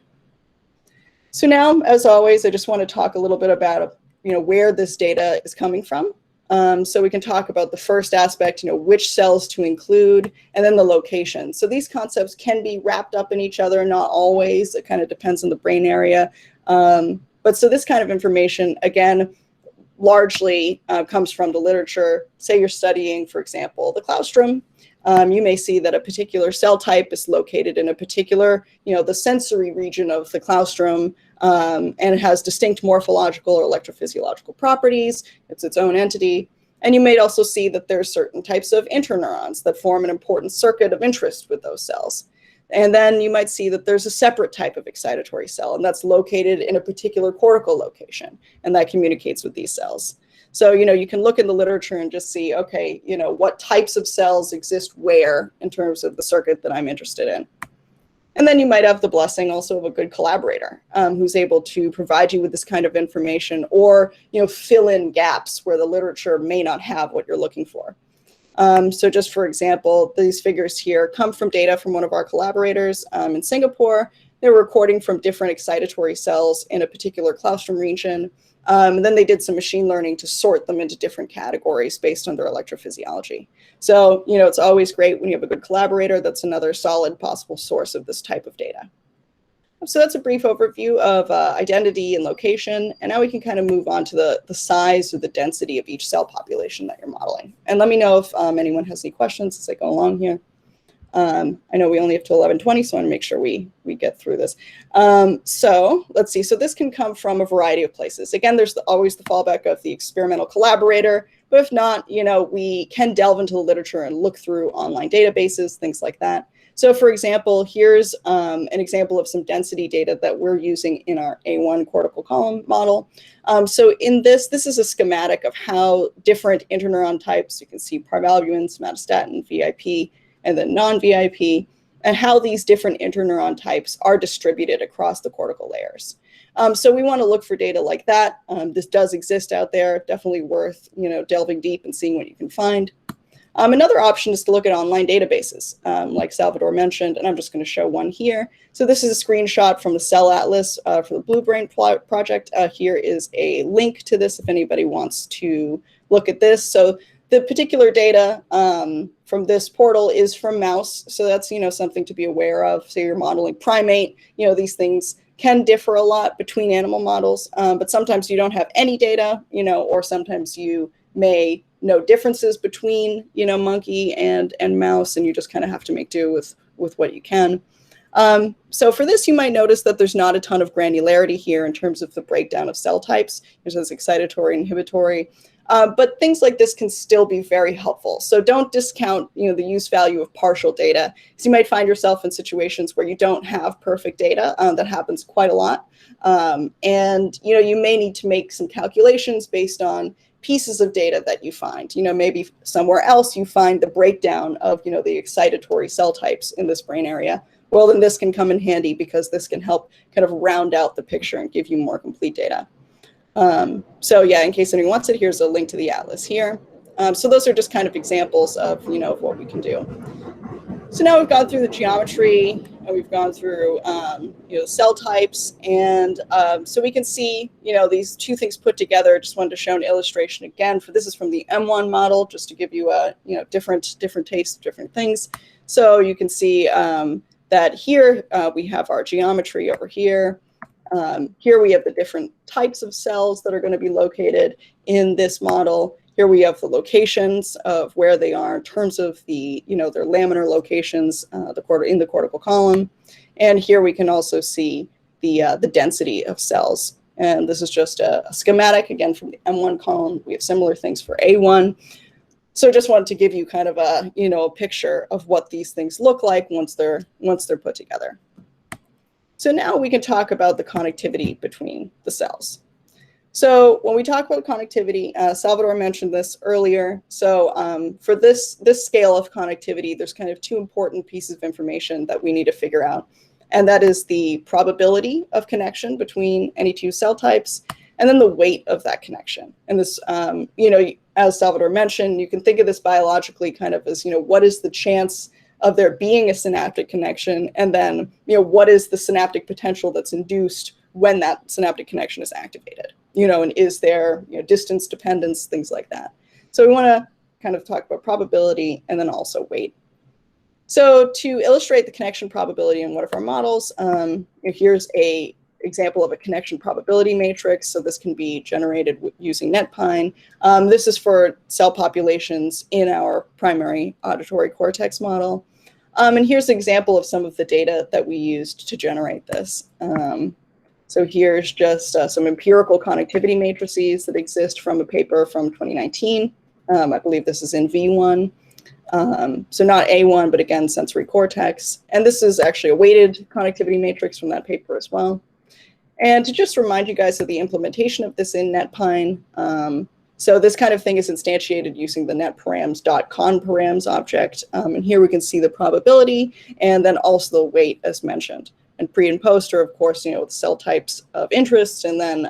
So now, as always, I just want to talk a little bit about where this data is coming from. So we can talk about the first aspect, which cells to include, and then the location. So these concepts can be wrapped up in each other, not always. It kind of depends on the brain area. But so this kind of information, again, largely comes from the literature. Say you're studying, for example, the claustrum. You may see that a particular cell type is located in a particular, the sensory region of the claustrum, and it has distinct morphological or electrophysiological properties. It's its own entity. And you may also see that there are certain types of interneurons that form an important circuit of interest with those cells. And then you might see that there's a separate type of excitatory cell, and that's located in a particular cortical location, and that communicates with these cells. So, you can look in the literature and just see, okay, what types of cells exist where in terms of the circuit that I'm interested in. And then you might have the blessing also of a good collaborator who's able to provide you with this kind of information, or, fill in gaps where the literature may not have what you're looking for. So just for example, these figures here come from data from one of our collaborators in Singapore. They're recording from different excitatory cells in a particular claustrum region. And then they did some machine learning to sort them into different categories based on their electrophysiology. So, it's always great when you have a good collaborator. That's another solid possible source of this type of data. So that's a brief overview of identity and location. And now we can kind of move on to the size or the density of each cell population that you're modeling. And let me know if anyone has any questions as I go along here. I know we only have to 11:20, so I want to make sure we get through this. So let's see. So this can come from a variety of places. Again, there's always the fallback of the experimental collaborator. But if not, we can delve into the literature and look through online databases, things like that. So for example, here's an example of some density data that we're using in our A1 cortical column model. So in this is a schematic of how different interneuron types, you can see parvalbumin, somatostatin, VIP, and then non-VIP, and how these different interneuron types are distributed across the cortical layers. So we want to look for data like that. This does exist out there, definitely worth delving deep and seeing what you can find. Another option is to look at online databases, like Salvador mentioned, and I'm just going to show one here. So this is a screenshot from the Cell Atlas for the Blue Brain project. Here is a link to this if anybody wants to look at this. So the particular data from this portal is from mouse, so that's something to be aware of. So you're modeling primate, these things can differ a lot between animal models, but sometimes you don't have any data, or sometimes you may know differences between monkey and mouse, and you just kind of have to make do with what you can. So for this, you might notice that there's not a ton of granularity here in terms of the breakdown of cell types. There's this excitatory, inhibitory. But things like this can still be very helpful. So don't discount, the use value of partial data, because you might find yourself in situations where you don't have perfect data. That happens quite a lot. And, you may need to make some calculations based on pieces of data that you find. Maybe somewhere else you find the breakdown of, the excitatory cell types in this brain area. Well, then this can come in handy because this can help kind of round out the picture and give you more complete data. So yeah, in case anyone wants it, here's a link to the atlas here. So those are just kind of examples of, of what we can do. So now we've gone through the geometry and we've gone through cell types, and so we can see these two things put together. Just wanted to show an illustration again. This is from the M1 model, just to give you a different tastes of different things. So you can see that here we have our geometry over here. Here we have the different types of cells that are going to be located in this model. Here we have the locations of where they are in terms of the, their laminar locations, in the cortical column. And here we can also see the density of cells. And this is just a schematic, again, from the M1 column. We have similar things for A1. So just wanted to give you kind of a, a picture of what these things look like once they're put together. So now we can talk about the connectivity between the cells. So when we talk about connectivity, Salvador mentioned this earlier. So for this scale of connectivity, there's kind of two important pieces of information that we need to figure out. And that is the probability of connection between any two cell types, and then the weight of that connection. And this, as Salvador mentioned, you can think of this biologically kind of as, what is the chance of there being a synaptic connection, and then, what is the synaptic potential that's induced when that synaptic connection is activated, and is there, distance dependence, things like that. So we want to kind of talk about probability and then also weight. So to illustrate the connection probability in one of our models, here's a example of a connection probability matrix. So this can be generated using NetPyNE. This is for cell populations in our primary auditory cortex model. And here's an example of some of the data that we used to generate this. So here's just some empirical connectivity matrices that exist from a paper from 2019. I believe this is in V1. So not A1, but again, sensory cortex. And this is actually a weighted connectivity matrix from that paper as well. And to just remind you guys of the implementation of this in NetPyNE, so this kind of thing is instantiated using the netparams.conparams object. And here we can see the probability and then also the weight as mentioned. And pre and post are, of course, with cell types of interest, and then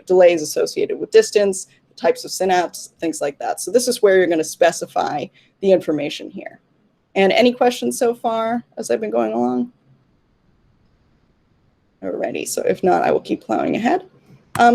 delays associated with distance, types of synapse, things like that. So this is where you're going to specify the information here. And any questions so far as I've been going along? Alrighty, so if not, I will keep plowing ahead.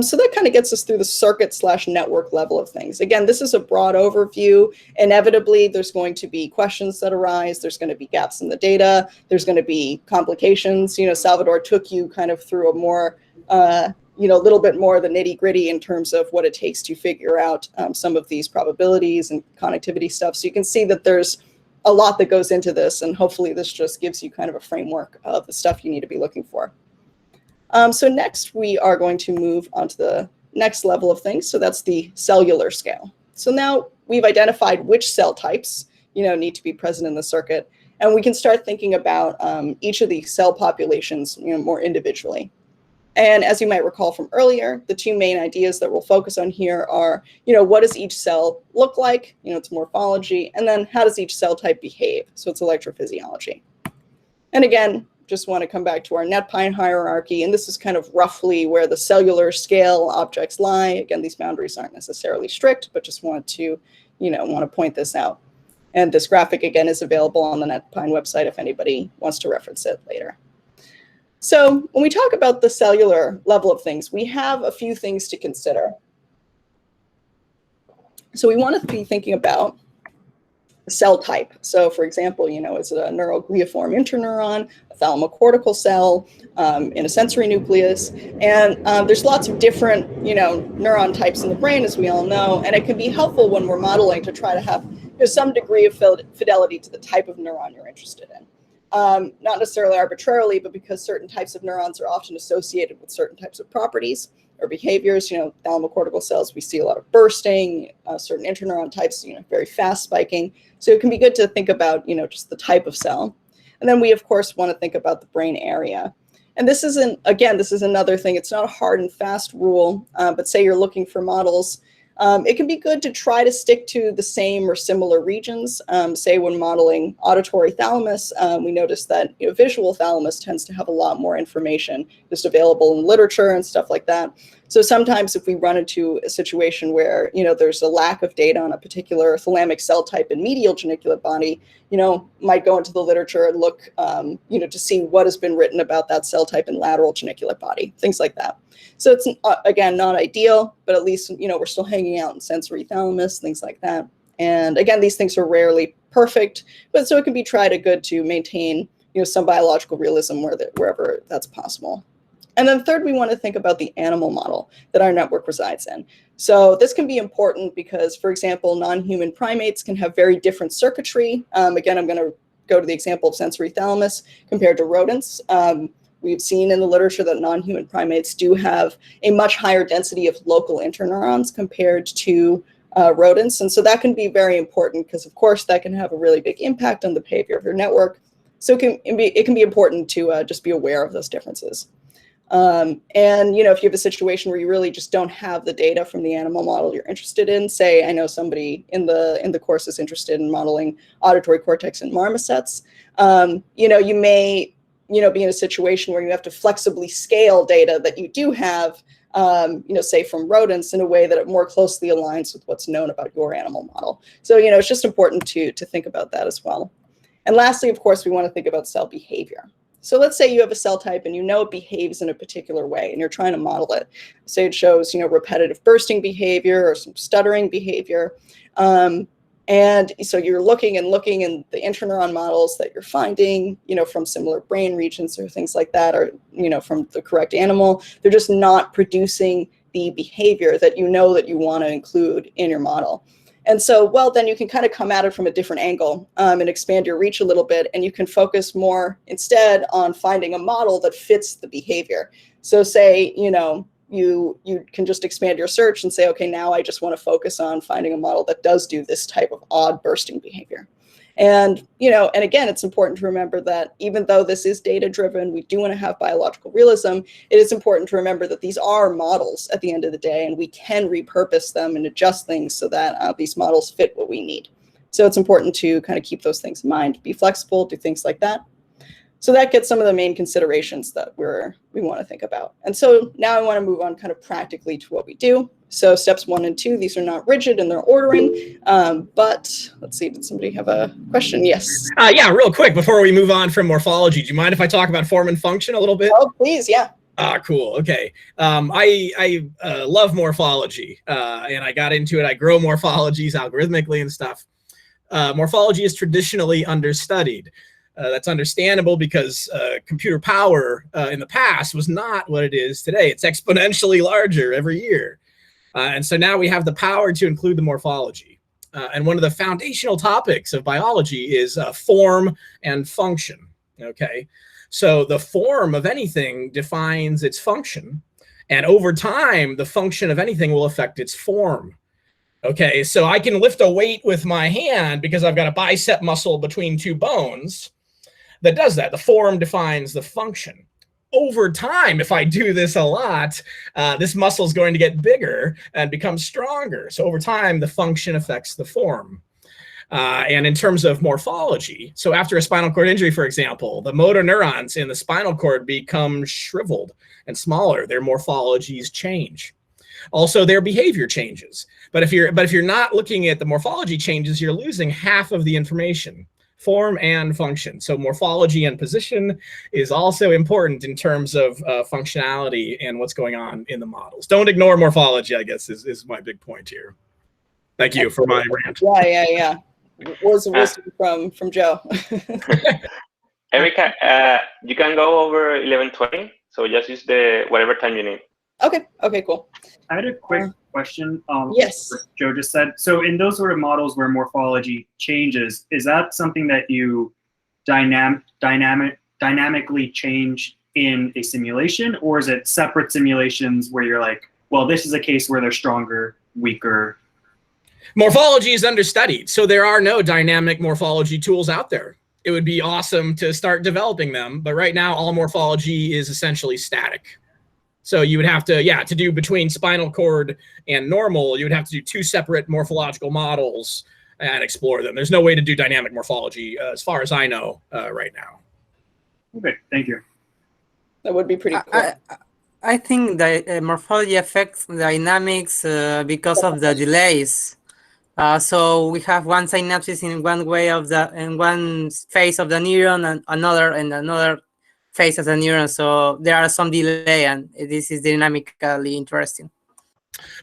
So that kind of gets us through the circuit/network level of things. Again, this is a broad overview. Inevitably, there's going to be questions that arise. There's going to be gaps in the data. There's going to be complications. Salvador took you kind of through a more, a little bit more of the nitty-gritty in terms of what it takes to figure out some of these probabilities and connectivity stuff. So you can see that there's a lot that goes into this, and hopefully this just gives you kind of a framework of the stuff you need to be looking for. So next, we are going to move on to the next level of things. So that's the cellular scale. So now we've identified which cell types need to be present in the circuit, and we can start thinking about each of the cell populations more individually. And as you might recall from earlier, the two main ideas that we'll focus on here are, what does each cell look like, its morphology, and then how does each cell type behave? So it's electrophysiology. And again, just want to come back to our NetPyNE hierarchy, and this is kind of roughly where the cellular scale objects lie. Again, these boundaries aren't necessarily strict, but just want to, point this out. And this graphic, again, is available on the NetPyNE website if anybody wants to reference it later. So when we talk about the cellular level of things, we have a few things to consider. So we want to be thinking about cell type. So for example, is it a neurogliaform interneuron, a thalamocortical cell, in a sensory nucleus? And there's lots of different, neuron types in the brain, as we all know, and it can be helpful when we're modeling to try to have some degree of fidelity to the type of neuron you're interested in. Not necessarily arbitrarily, but because certain types of neurons are often associated with certain types of properties or behaviors. Thalamocortical cells, we see a lot of bursting, certain interneuron types, very fast spiking. So it can be good to think about, just the type of cell. And then we, of course, want to think about the brain area. And this isn't, again, this is another thing. It's not a hard and fast rule, but say you're looking for models. It can be good to try to stick to the same or similar regions. Say when modeling auditory thalamus, we noticed that visual thalamus tends to have a lot more information just available in literature and stuff like that. So sometimes if we run into a situation where, there's a lack of data on a particular thalamic cell type in medial geniculate body, might go into the literature and look, to see what has been written about that cell type in lateral geniculate body, things like that. So it's, again, not ideal, but at least, we're still hanging out in sensory thalamus, things like that. And again, these things are rarely perfect, but so it can be tried and good to maintain, some biological realism wherever that's possible. And then third, we want to think about the animal model that our network resides in. So this can be important because, for example, non-human primates can have very different circuitry. Again, I'm going to go to the example of sensory thalamus compared to rodents. We've seen in the literature that non-human primates do have a much higher density of local interneurons compared to rodents. And so that can be very important because, of course, that can have a really big impact on the behavior of your network. So it can be important to just be aware of those differences. And, if you have a situation where you really just don't have the data from the animal model you're interested in, say, I know somebody in the course is interested in modeling auditory cortex in marmosets, you may, be in a situation where you have to flexibly scale data that you do have, say from rodents in a way that it more closely aligns with what's known about your animal model. So, it's just important to think about that as well. And lastly, of course, we want to think about cell behavior. So let's say you have a cell type and it behaves in a particular way and you're trying to model it. Say it shows, repetitive bursting behavior or some stuttering behavior. And so you're looking in the interneuron models that you're finding, from similar brain regions or things like that, or, from the correct animal, they're just not producing the behavior that you want to include in your model. And so, well, then you can kind of come at it from a different angle and expand your reach a little bit, and you can focus more instead on finding a model that fits the behavior. So say, you can just expand your search and say, okay, now I just want to focus on finding a model that does do this type of odd bursting behavior. And, and again, it's important to remember that even though this is data-driven, we do want to have biological realism, it is important to remember that these are models at the end of the day, and we can repurpose them and adjust things so that these models fit what we need. So it's important to kind of keep those things in mind, be flexible, do things like that. So that gets some of the main considerations that we want to think about. And so now I want to move on kind of practically to what we do. So steps 1 and 2, these are not rigid in their ordering, but let's see, did somebody have a question? Yes. Yeah, real quick, before we move on from morphology, do you mind if I talk about form and function a little bit? Oh, please, yeah. Cool. Okay. I love morphology, and I got into it. I grow morphologies algorithmically and stuff. Morphology is traditionally understudied. That's understandable because computer power in the past was not what it is today. It's exponentially larger every year. And so now we have the power to include the morphology. And one of the foundational topics of biology is form and function. Okay. So the form of anything defines its function. And over time, the function of anything will affect its form. Okay. So I can lift a weight with my hand because I've got a bicep muscle between two bones that does that. The form defines the function. Over time, if I do this a lot, this muscle is going to get bigger and become stronger. So over time, the function affects the form. And in terms of morphology, so after a spinal cord injury, for example, the motor neurons in the spinal cord become shriveled and smaller. Their morphologies change. Also, their behavior changes. But if you're not looking at the morphology changes, you're losing half of the information. Form and function. So morphology and position is also important in terms of functionality and what's going on in the models. Don't ignore morphology, I guess, is my big point here. Thank you for my rant. Yeah. Words of wisdom from Joe. Erica, you can go over 11:20, so just use whatever time you need. Okay, cool. I had a quick question. Yes. What Joe just said. So in those sort of models where morphology changes, is that something that you dynamically change in a simulation, or is it separate simulations where you're like, well, this is a case where they're stronger, weaker? Morphology is understudied, so there are no dynamic morphology tools out there. It would be awesome to start developing them, but right now all morphology is essentially static. So you would have to, to do between spinal cord and normal, you would have to do 2 separate morphological models and explore them. There's no way to do dynamic morphology as far as I know right now. Okay, thank you. That would be pretty cool. I think the morphology affects dynamics because of the delays. So we have one synapses in one way of in one phase of the neuron and another phase of the neuron. So there are some delay, and this is dynamically interesting.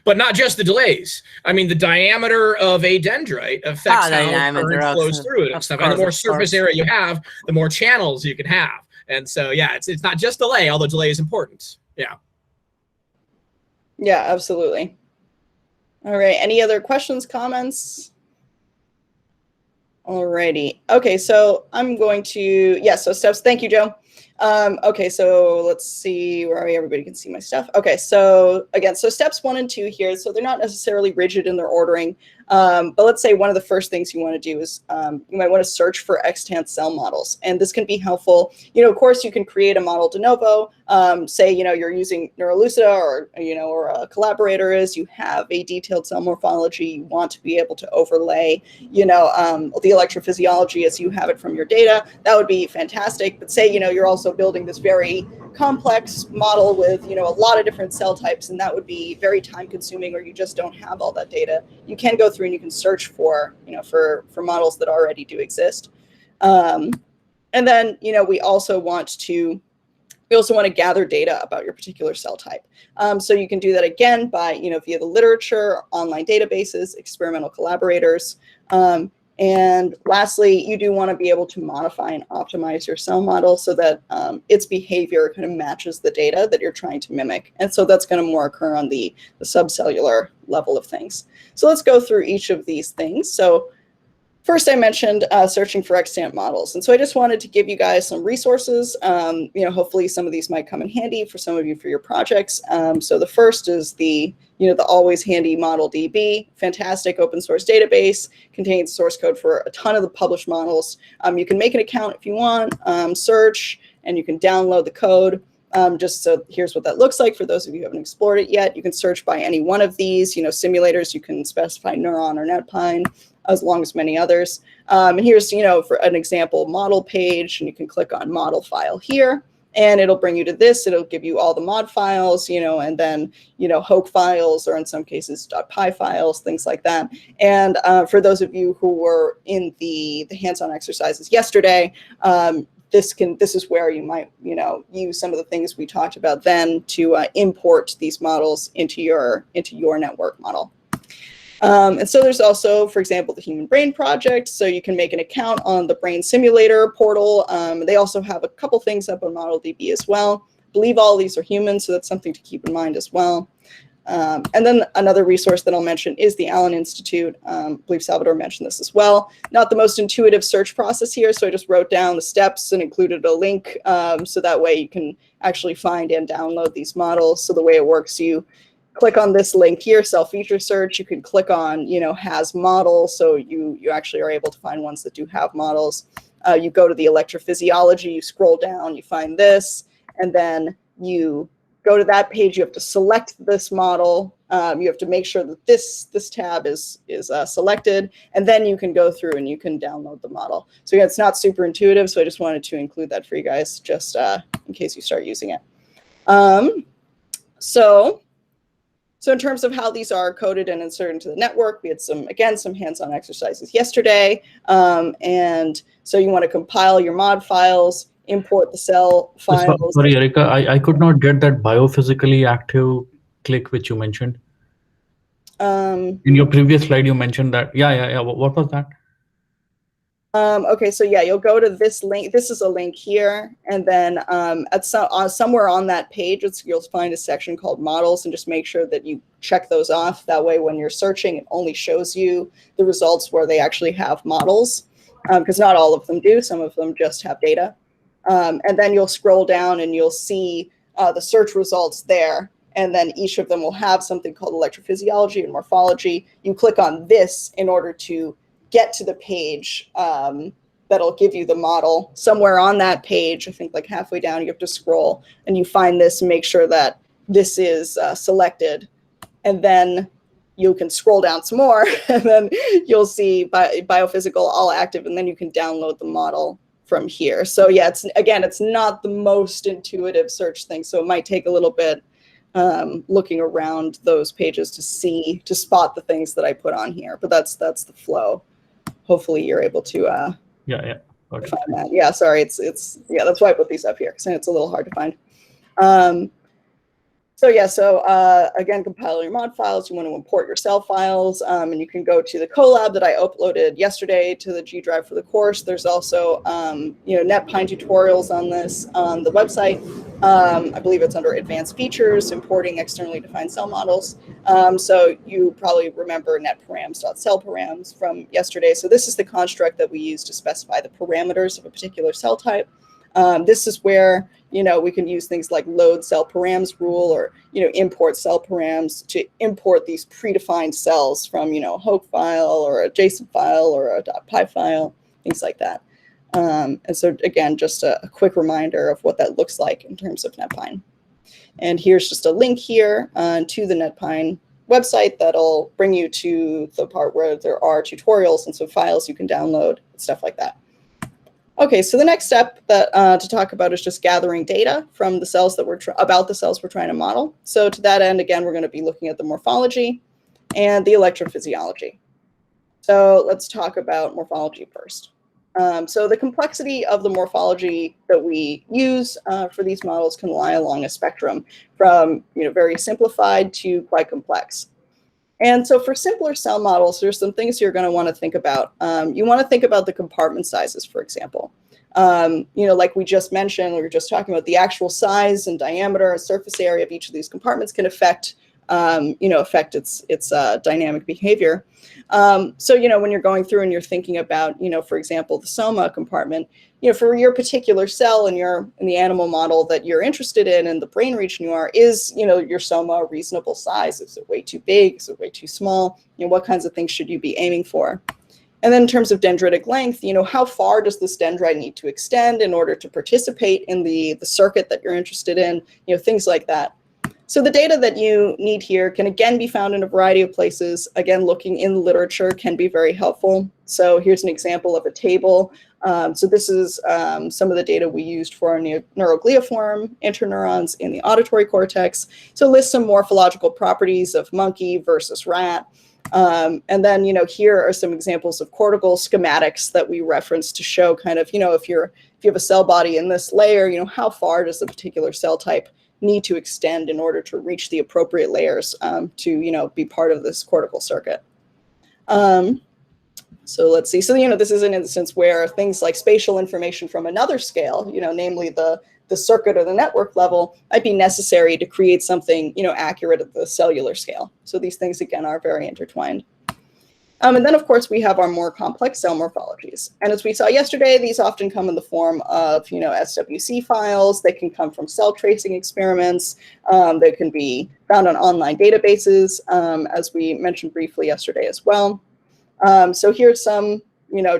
But not just the delays. I mean, the diameter of a dendrite affects how current flows through it and stuff. And the more surface area you have, the more channels you can have. And so, yeah, it's not just delay, although delay is important. Yeah. Yeah, absolutely. All right. Any other questions, comments? All righty. Okay, so I'm going to, so steps. Thank you, Joe. Okay, so let's see, where are we? Everybody can see my stuff. Okay, so again, so steps 1 and 2 here. So they're not necessarily rigid in their ordering, but let's say one of the first things you want to do is you might want to search for extant cell models, and this can be helpful. Of course, you can create a model de novo. Say, you're using Neuralucida or, or a collaborator is, you have a detailed cell morphology, you want to be able to overlay, the electrophysiology as you have it from your data. That would be fantastic. But say, you're also building this very complex model with, a lot of different cell types, and that would be very time consuming, or you just don't have all that data. You can go through and you can search for, for models that already do exist. And then, we also want to gather data about your particular cell type. So you can do that again by, via the literature, online databases, experimental collaborators. And lastly, you do want to be able to modify and optimize your cell model so that its behavior kind of matches the data that you're trying to mimic. And so that's going to more occur on the subcellular level of things. So let's go through each of these things. So first, I mentioned searching for extant models. And so I just wanted to give you guys some resources. Hopefully some of these might come in handy for some of you for your projects. So the first is the always handy ModelDB, fantastic open source database, contains source code for a ton of the published models. You can make an account if you want, search, and you can download the code. Just so here's what that looks like for those of you who haven't explored it yet. You can search by any one of these, simulators. You can specify Neuron or NetPyNE, as long as many others. And here's, for an example model page, and you can click on model file here, and it'll bring you to this. It'll give you all the mod files, and then, HOKE files, or in some cases .py files, things like that. And for those of you who were in the hands-on exercises yesterday, this is where you might, use some of the things we talked about then to import these models into your network model. And so there's also, for example, the Human Brain Project. So you can make an account on the Brain Simulator portal. They also have a couple things up on ModelDB as well. I believe all of these are human, so that's something to keep in mind as well. And then another resource that I'll mention is the Allen Institute. I believe Salvador mentioned this as well. Not the most intuitive search process here, so I just wrote down the steps and included a link, so that way you can actually find and download these models. So the way it works, you click on this link here, cell feature search. You can click on, has models, so you actually are able to find ones that do have models. You go to the electrophysiology, you scroll down, you find this, and then you go to that page. You have to select this model. You have to make sure that this tab is selected, and then you can go through and you can download the model. So yeah, it's not super intuitive, so I just wanted to include that for you guys, just in case you start using it. So in terms of how these are coded and inserted into the network, we had some hands-on exercises yesterday. And so you want to compile your mod files, import the cell files. Sorry, Erica, I could not get that biophysically active click which you mentioned. In your previous slide, you mentioned that. Yeah. What was that? Okay, so yeah, you'll go to this link. This is a link here, and then somewhere on that page, you'll find a section called models, and just make sure that you check those off. That way, when you're searching, it only shows you the results where they actually have models, because not all of them do. Some of them just have data. And then you'll scroll down and you'll see the search results there. And then each of them will have something called electrophysiology and morphology. You click on this in order to get to the page that'll give you the model. Somewhere on that page, I think like halfway down, you have to scroll and you find this and make sure that this is selected. And then you can scroll down some more and then you'll see biophysical all active, and then you can download the model from here. So yeah, it's not the most intuitive search thing. So it might take a little bit looking around those pages to spot the things that I put on here. But that's the flow. Hopefully you're able to yeah. Got it. find that. Yeah, sorry, it's yeah, that's why I put these up here, because it's a little hard to find. Again, compile your mod files. You want to import your cell files, and you can go to the collab that I uploaded yesterday to the G Drive for the course. There's also NetPyNE tutorials on this on the website. I believe it's under Advanced Features, Importing Externally Defined Cell Models. So you probably remember netparams.cellparams from yesterday. So this is the construct that we use to specify the parameters of a particular cell type. This is where we can use things like load cell params rule, or import cell params to import these predefined cells from a HOKE file or a JSON file or a .py file, things like that. And so again, just a quick reminder of what that looks like in terms of NetPyNE. And here's just a link here to the NetPyNE website that'll bring you to the part where there are tutorials and some files you can download, stuff like that. Okay, so the next step that to talk about is just gathering data from the cells that about the cells we're trying to model. So to that end, again, we're going to be looking at the morphology and the electrophysiology. So let's talk about morphology first. So the complexity of the morphology that we use for these models can lie along a spectrum from very simplified to quite complex. And so for simpler cell models, there's some things you're going to want to think about. You want to think about the compartment sizes, for example. Like we just mentioned, we were just talking about the actual size and diameter and surface area of each of these compartments can affect its dynamic behavior. So when you're going through and you're thinking about, for example, the soma compartment, for your particular cell in the animal model that you're interested in and the brain region you are, is your soma a reasonable size? Is it way too big? Is it way too small? What kinds of things should you be aiming for? And then in terms of dendritic length, how far does this dendrite need to extend in order to participate in the circuit that you're interested in? Things like that. So the data that you need here can again be found in a variety of places. Again, looking in the literature can be very helpful. So here's an example of a table. So this is some of the data we used for our neurogliaform interneurons in the auditory cortex. So list some morphological properties of monkey versus rat. And then, here are some examples of cortical schematics that we reference to show kind of, if you have a cell body in this layer, how far does a particular cell type need to extend in order to reach the appropriate layers to, be part of this cortical circuit. So let's see. So, this is an instance where things like spatial information from another scale, namely the circuit or the network level, might be necessary to create something, accurate at the cellular scale. So these things, again, are very intertwined. And then, of course, we have our more complex cell morphologies. And as we saw yesterday, these often come in the form of, SWC files. They can come from cell tracing experiments. They can be found on online databases, as we mentioned briefly yesterday as well. So here's some,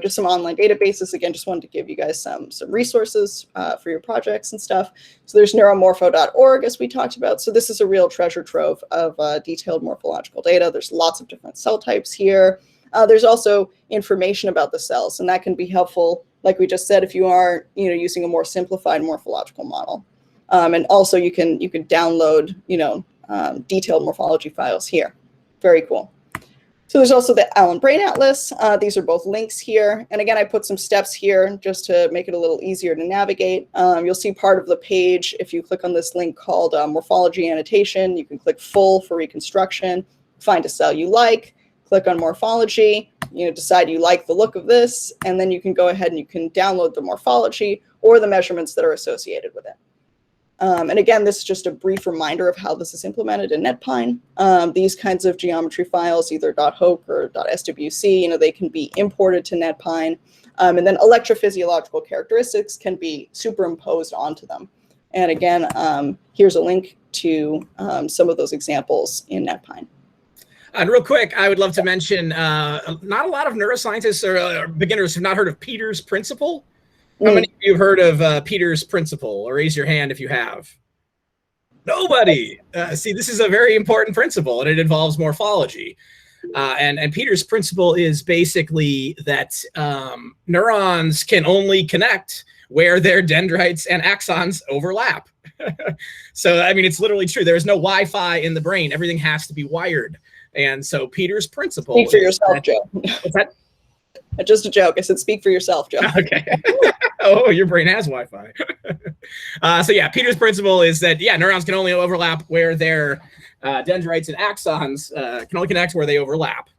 just some online databases. Again, just wanted to give you guys some resources for your projects and stuff. So there's neuromorpho.org, as we talked about. So this is a real treasure trove of detailed morphological data. There's lots of different cell types here. There's also information about the cells, and that can be helpful, like we just said, if you are using a more simplified morphological model. And also you can download detailed morphology files here. Very cool. So there's also the Allen Brain Atlas. These are both links here. And again, I put some steps here just to make it a little easier to navigate. You'll see part of the page if you click on this link called Morphology Annotation. You can click Full for reconstruction, find a cell you like, click on Morphology, decide you like the look of this, and then you can go ahead and you can download the morphology or the measurements that are associated with it. And again, this is just a brief reminder of how this is implemented in NetPyNE. These kinds of geometry files, either .HOKE or .SWC, they can be imported to NetPyNE. And then electrophysiological characteristics can be superimposed onto them. And again, here's a link to some of those examples in NetPyNE. And real quick, I would love to mention, not a lot of neuroscientists or beginners have not heard of Peter's principle. How many of you have heard of Peter's principle? Or raise your hand if you have. Nobody. See, this is a very important principle, and it involves morphology. And Peter's principle is basically that neurons can only connect where their dendrites and axons overlap. So, I mean, it's literally true. There's no Wi-Fi in the brain. Everything has to be wired. And so Peter's principle— Speak for yourself, Joe. What's that? Just a joke. I said, speak for yourself, Joe. Okay. Oh, your brain has Wi-Fi. So yeah, Peter's principle is that, yeah, neurons can only overlap where their dendrites and axons can only connect where they overlap.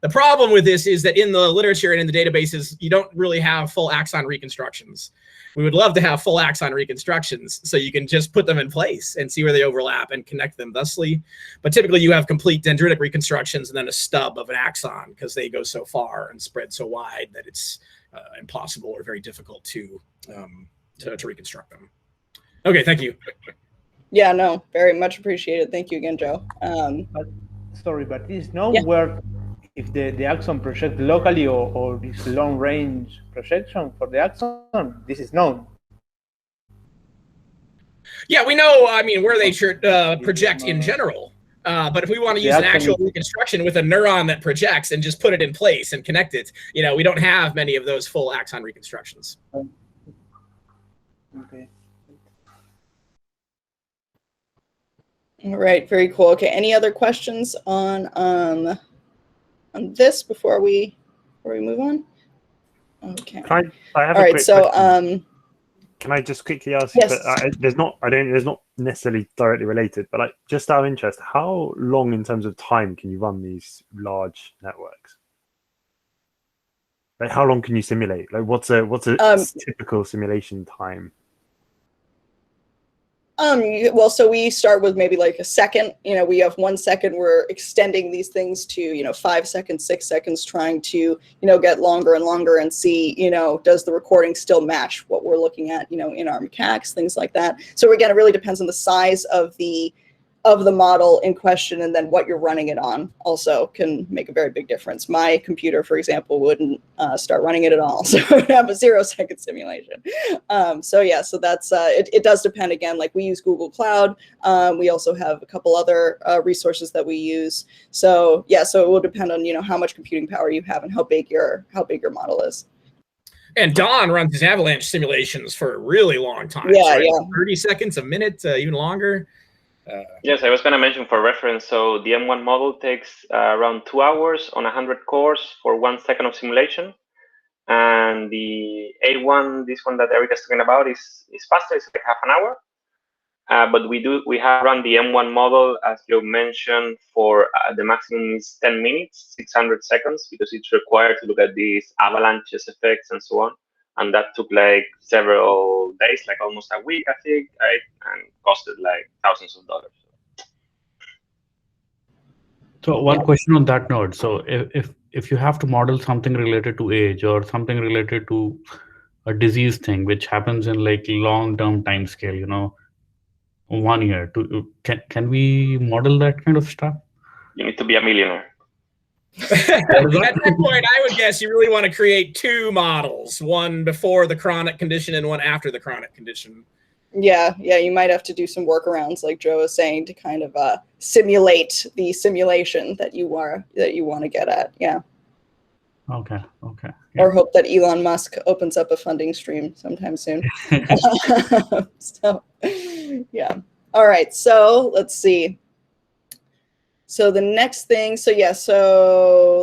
The problem with this is that in the literature and in the databases, you don't really have full axon reconstructions. We would love to have full axon reconstructions so you can just put them in place and see where they overlap and connect them thusly. But typically you have complete dendritic reconstructions and then a stub of an axon because they go so far and spread so wide that it's impossible or very difficult to reconstruct them. Okay, thank you. Yeah, no, very much appreciated. Thank you again, Joe. But it's known where, if the axon projects locally or this long range projection for the axon, this is known. Yeah, we know, I mean, where they should project in general. But if we want to use an actual reconstruction with a neuron that projects and just put it in place and connect it, you know, we don't have many of those full axon reconstructions. Okay. All right, very cool. Okay, any other questions on this before we move on? Okay. I have All a right, quick so question. Can I just quickly ask? Yes. There's not necessarily directly related, but like just out of interest, how long in terms of time can you run these large networks? Like, how long can you simulate? Like, what's a typical simulation time? Well, so we start with maybe like a second. You know, we have 1 second. We're extending these things to 5 seconds, 6 seconds, trying to get longer and longer and see does the recording still match what we're looking at in our macaques, things like that. So again, it really depends on the size of the model in question, and then what you're running it on also can make a very big difference. My computer, for example, wouldn't start running it at all, so it would have a 0-second simulation. So yeah, so that's it does depend. Again, like we use Google Cloud. We also have a couple other resources that we use. So yeah, so it will depend on how much computing power you have and how big your model is. And Don runs his avalanche simulations for a really long time. Yeah, right? yeah. 30 seconds, a minute, even longer. Yes, I was going to mention for reference. So the M1 model takes around 2 hours on 100 cores for 1 second of simulation, and the A1, this one that Eric is talking about, is faster. It's like half an hour. But we have run the M1 model, as Joe mentioned, for the maximum is 10 minutes, 600 seconds, because it's required to look at these avalanches effects and so on. And that took like several days, like almost a week, I think, and costed like thousands of dollars. So one question on that note. So if you have to model something related to age or something related to a disease thing, which happens in like long-term time scale, 1 year, can we model that kind of stuff? You need to be a millionaire. At that point, I would guess you really want to create 2 models, one before the chronic condition and one after the chronic condition. Yeah, you might have to do some workarounds, like Joe was saying, to kind of simulate the simulation that you want to get at. Yeah. Okay. Yeah. Or hope that Elon Musk opens up a funding stream sometime soon. So, yeah. All right. So let's see. So the next thing, so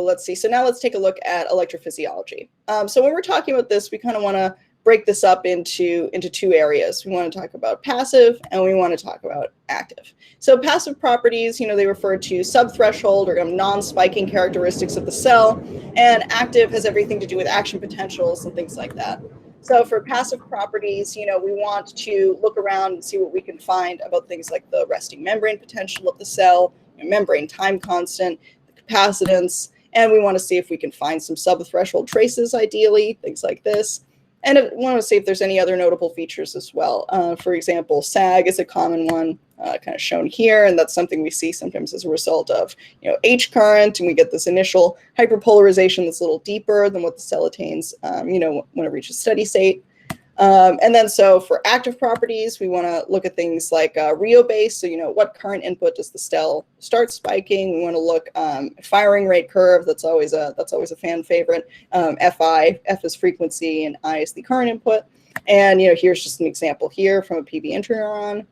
let's see. So now let's take a look at electrophysiology. So when we're talking about this, we kind of want to break this up into 2 areas. We want to talk about passive and we want to talk about active. So passive properties, they refer to subthreshold or non-spiking characteristics of the cell, and active has everything to do with action potentials and things like that. So for passive properties, we want to look around and see what we can find about things like the resting membrane potential of the cell, membrane time constant, the capacitance, and we want to see if we can find some subthreshold traces, ideally, things like this. And we want to see if there's any other notable features as well. For example, sag is a common one, kind of shown here, and that's something we see sometimes as a result of H current, and we get this initial hyperpolarization that's a little deeper than what the cell attains, when it reaches steady state. And then so for active properties, we want to look at things like Rio-based. So, what current input does the cell start spiking? We want to look firing rate curve. That's always a fan favorite. Fi, F is frequency, and I is the current input. And here's just an example here from a PV interneuron.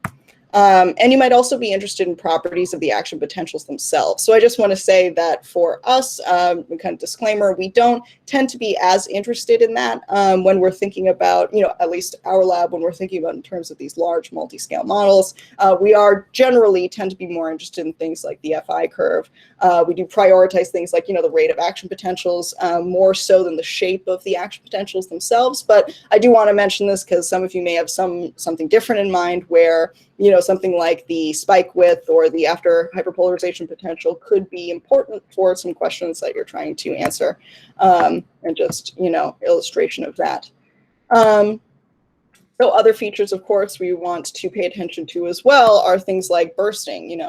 And you might also be interested in properties of the action potentials themselves. So I just want to say that for us, kind of disclaimer, we don't tend to be as interested in that when we're thinking about, at least our lab, when we're thinking about in terms of these large multi-scale models. We are generally tend to be more interested in things like the Fi curve. We do prioritize things like, the rate of action potentials more so than the shape of the action potentials themselves. But I do want to mention this because some of you may have something different in mind where, something like the spike width or the after hyperpolarization potential could be important for some questions that you're trying to answer, and just, illustration of that. So other features, of course, we want to pay attention to as well are things like bursting,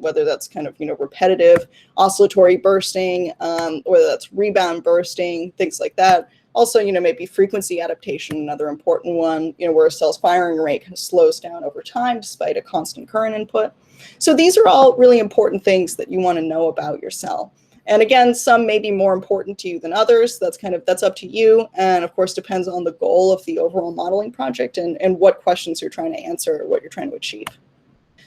whether that's kind of, repetitive oscillatory bursting, whether that's rebound bursting, things like that. Also, maybe frequency adaptation, another important one, where a cell's firing rate kind of slows down over time despite a constant current input. So these are all really important things that you want to know about your cell. And again, some may be more important to you than others. That's up to you. And of course, depends on the goal of the overall modeling project and what questions you're trying to answer or what you're trying to achieve.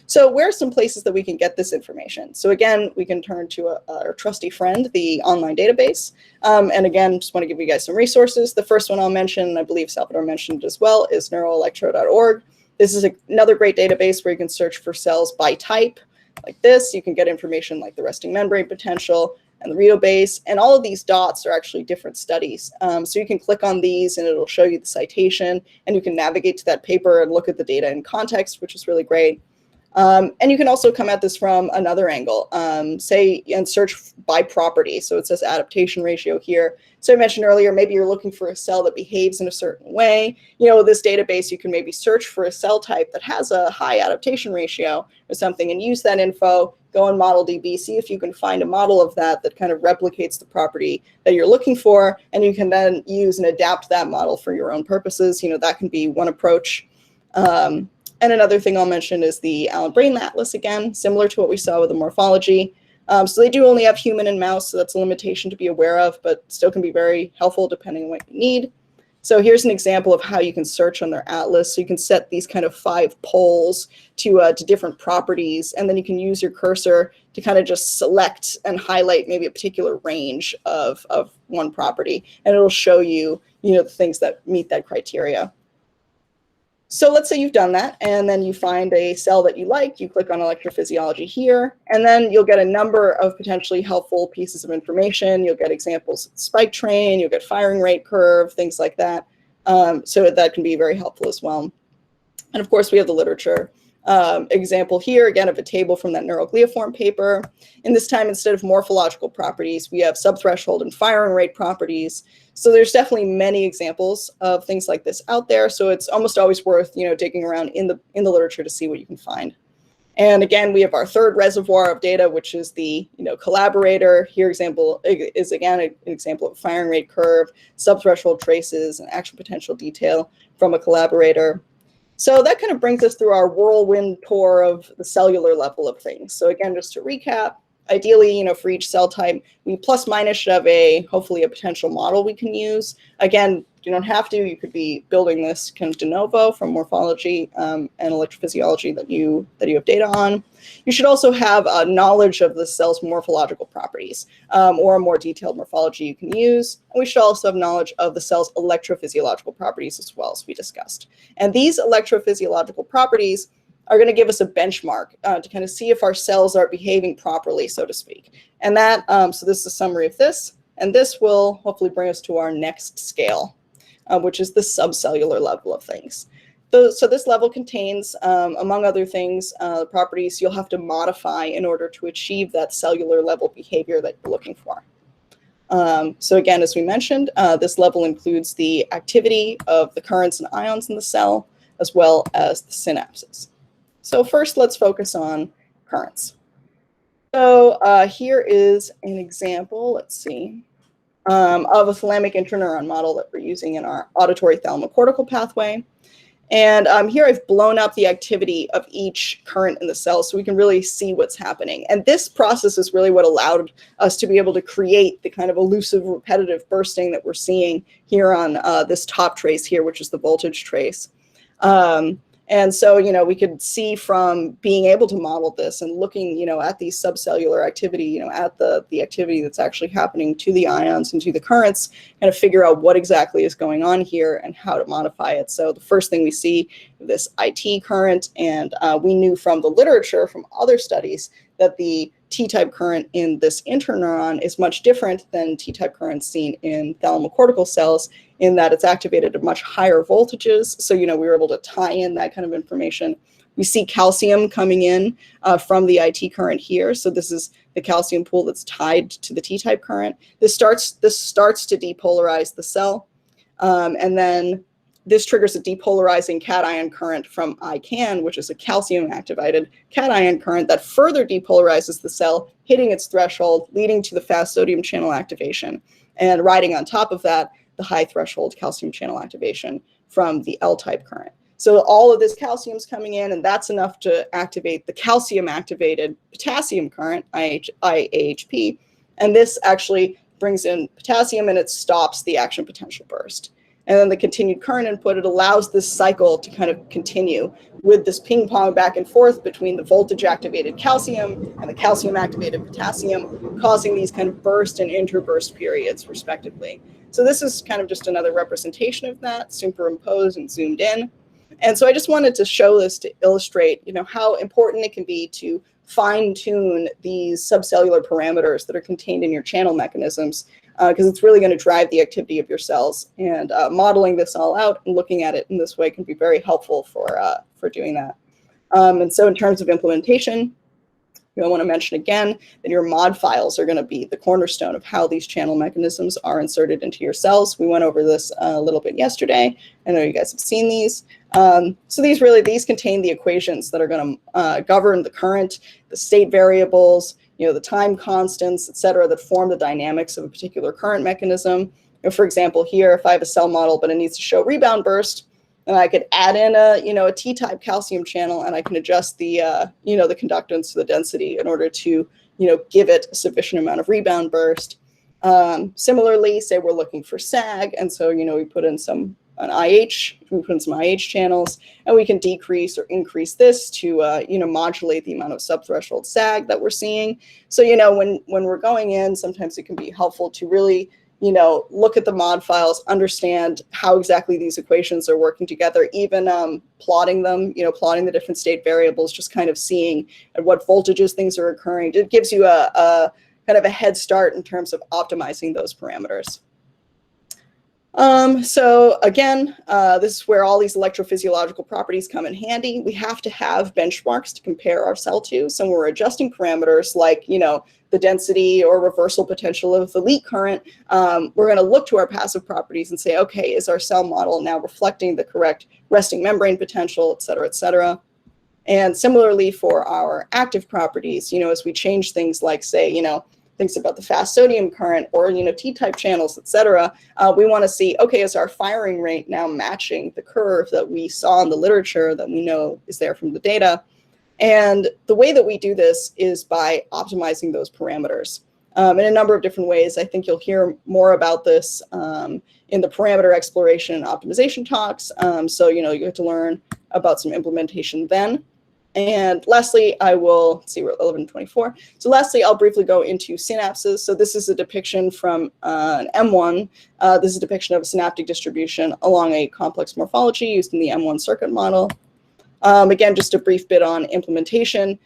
So where are some places that we can get this information? So again, we can turn to our trusty friend, the online database. And again, just want to give you guys some resources. The first one I'll mention, and I believe Salvador mentioned as well, is neuroelectro.org. This is another great database where you can search for cells by type. Like this, you can get information like the resting membrane potential and the Rio base. And all of these dots are actually different studies. So you can click on these and it'll show you the citation, and you can navigate to that paper and look at the data in context, which is really great. And you can also come at this from another angle, say, and search by property. So it says adaptation ratio here. So I mentioned earlier, maybe you're looking for a cell that behaves in a certain way. This database, you can maybe search for a cell type that has a high adaptation ratio or something and use that info, go in ModelDB, see if you can find a model of that kind of replicates the property that you're looking for, and you can then use and adapt that model for your own purposes. That can be one approach. And another thing I'll mention is the Allen Brain Atlas, again, similar to what we saw with the morphology. So they do only have human and mouse, so that's a limitation to be aware of, but still can be very helpful depending on what you need. So here's an example of how you can search on their atlas. So you can set these kind of 5 polls to different properties, and then you can use your cursor to kind of just select and highlight maybe a particular range of one property, and it'll show you, the things that meet that criteria. So let's say you've done that, and then you find a cell that you like. You click on electrophysiology here, and then you'll get a number of potentially helpful pieces of information. You'll get examples of spike train, you'll get firing rate curve, things like that. So that can be very helpful as well. And of course, we have the literature. Example here, again, of a table from that neurogliaform paper. And this time, instead of morphological properties, we have subthreshold and firing rate properties. So there's definitely many examples of things like this out there. So it's almost always worth, digging around in the literature to see what you can find. And again, we have our third reservoir of data, which is the collaborator. Here example is again an example of a firing rate curve, subthreshold traces, and action potential detail from a collaborator. So that kind of brings us through our whirlwind tour of the cellular level of things. So again, just to recap, ideally, for each cell type, we plus minus should have hopefully a potential model we can use. Again, you don't have to. You could be building this kind of de novo from morphology and electrophysiology that you have data on. You should also have a knowledge of the cell's morphological properties or a more detailed morphology you can use. And we should also have knowledge of the cell's electrophysiological properties as well, as we discussed. And these electrophysiological properties are going to give us a benchmark to kind of see if our cells are behaving properly, so to speak. And that, so this is a summary of this, and this will hopefully bring us to our next scale, which is the subcellular level of things. So this level contains, among other things, properties you'll have to modify in order to achieve that cellular level behavior that you're looking for. So again, as we mentioned, this level includes the activity of the currents and ions in the cell, as well as the synapses. So first, let's focus on currents. So here is an example. Let's see. of a thalamic interneuron model that we're using in our auditory thalamocortical pathway. And here I've blown up the activity of each current in the cell so we can really see what's happening. And this process is really what allowed us to be able to create the kind of elusive repetitive bursting that we're seeing here on this top trace here, which is the voltage trace. And so, we could see from being able to model this and looking, at these subcellular activity, at the activity that's actually happening to the ions and to the currents, kind of figure out what exactly is going on here and how to modify it. So the first thing we see this IT current, and we knew from the literature from other studies that the T-type current in this interneuron is much different than T-type currents seen in thalamocortical cells, in that it's activated at much higher voltages. So, we were able to tie in that kind of information. We see calcium coming in from the IT current here. So this is the calcium pool that's tied to the T-type current. This starts to depolarize the cell. And then this triggers a depolarizing cation current from ICAN, which is a calcium-activated cation current that further depolarizes the cell, hitting its threshold, leading to the fast sodium channel activation. And riding on top of that, the high threshold calcium channel activation from the L-type current. So all of this calcium is coming in, and that's enough to activate the calcium-activated potassium current, IAHP. And this actually brings in potassium, and it stops the action potential burst. And then the continued current input, it allows this cycle to kind of continue with this ping pong back and forth between the voltage activated calcium and the calcium activated potassium, causing these kind of burst and interburst periods respectively. So this is kind of just another representation of that, superimposed and zoomed in. And so I just wanted to show this to illustrate, how important it can be to fine tune these subcellular parameters that are contained in your channel mechanisms, because it's really going to drive the activity of your cells. And modeling this all out and looking at it in this way can be very helpful for doing that. And so in terms of implementation, I want to mention again that your mod files are going to be the cornerstone of how these channel mechanisms are inserted into your cells. We went over this a little bit yesterday. I know you guys have seen these. So these contain the equations that are going to govern the current, the state variables, the time constants, et cetera, that form the dynamics of a particular current mechanism. For example, here, if I have a cell model, but it needs to show rebound burst, and I could add in a T-type calcium channel, and I can adjust the the conductance, the density, in order to give it a sufficient amount of rebound burst. Similarly, say we're looking for sag, and so we put in an IH, we put in some IH channels, and we can decrease or increase this to modulate the amount of subthreshold sag that we're seeing. So when we're going in, sometimes it can be helpful to really look at the mod files, understand how exactly these equations are working together, even plotting them, plotting the different state variables, just kind of seeing at what voltages things are occurring. It gives you a kind of a head start in terms of optimizing those parameters. So again, this is where all these electrophysiological properties come in handy. We have to have benchmarks to compare our cell to. So when we're adjusting parameters like, the density or reversal potential of the leak current, we're going to look to our passive properties and say, okay, is our cell model now reflecting the correct resting membrane potential, et cetera, et cetera. And similarly for our active properties, as we change things like, say, things about the fast sodium current or, T-type channels, et cetera, we want to see, okay, is our firing rate now matching the curve that we saw in the literature that we know is there from the data? And the way that we do this is by optimizing those parameters in a number of different ways. I think you'll hear more about this in the parameter exploration and optimization talks. So, you get to learn about some implementation then. And lastly, I will see, we're at 11:24. So lastly, I'll briefly go into synapses. So this is a depiction from an M1. This is a depiction of a synaptic distribution along a complex morphology used in the M1 circuit model. Again, just a brief bit on implementation.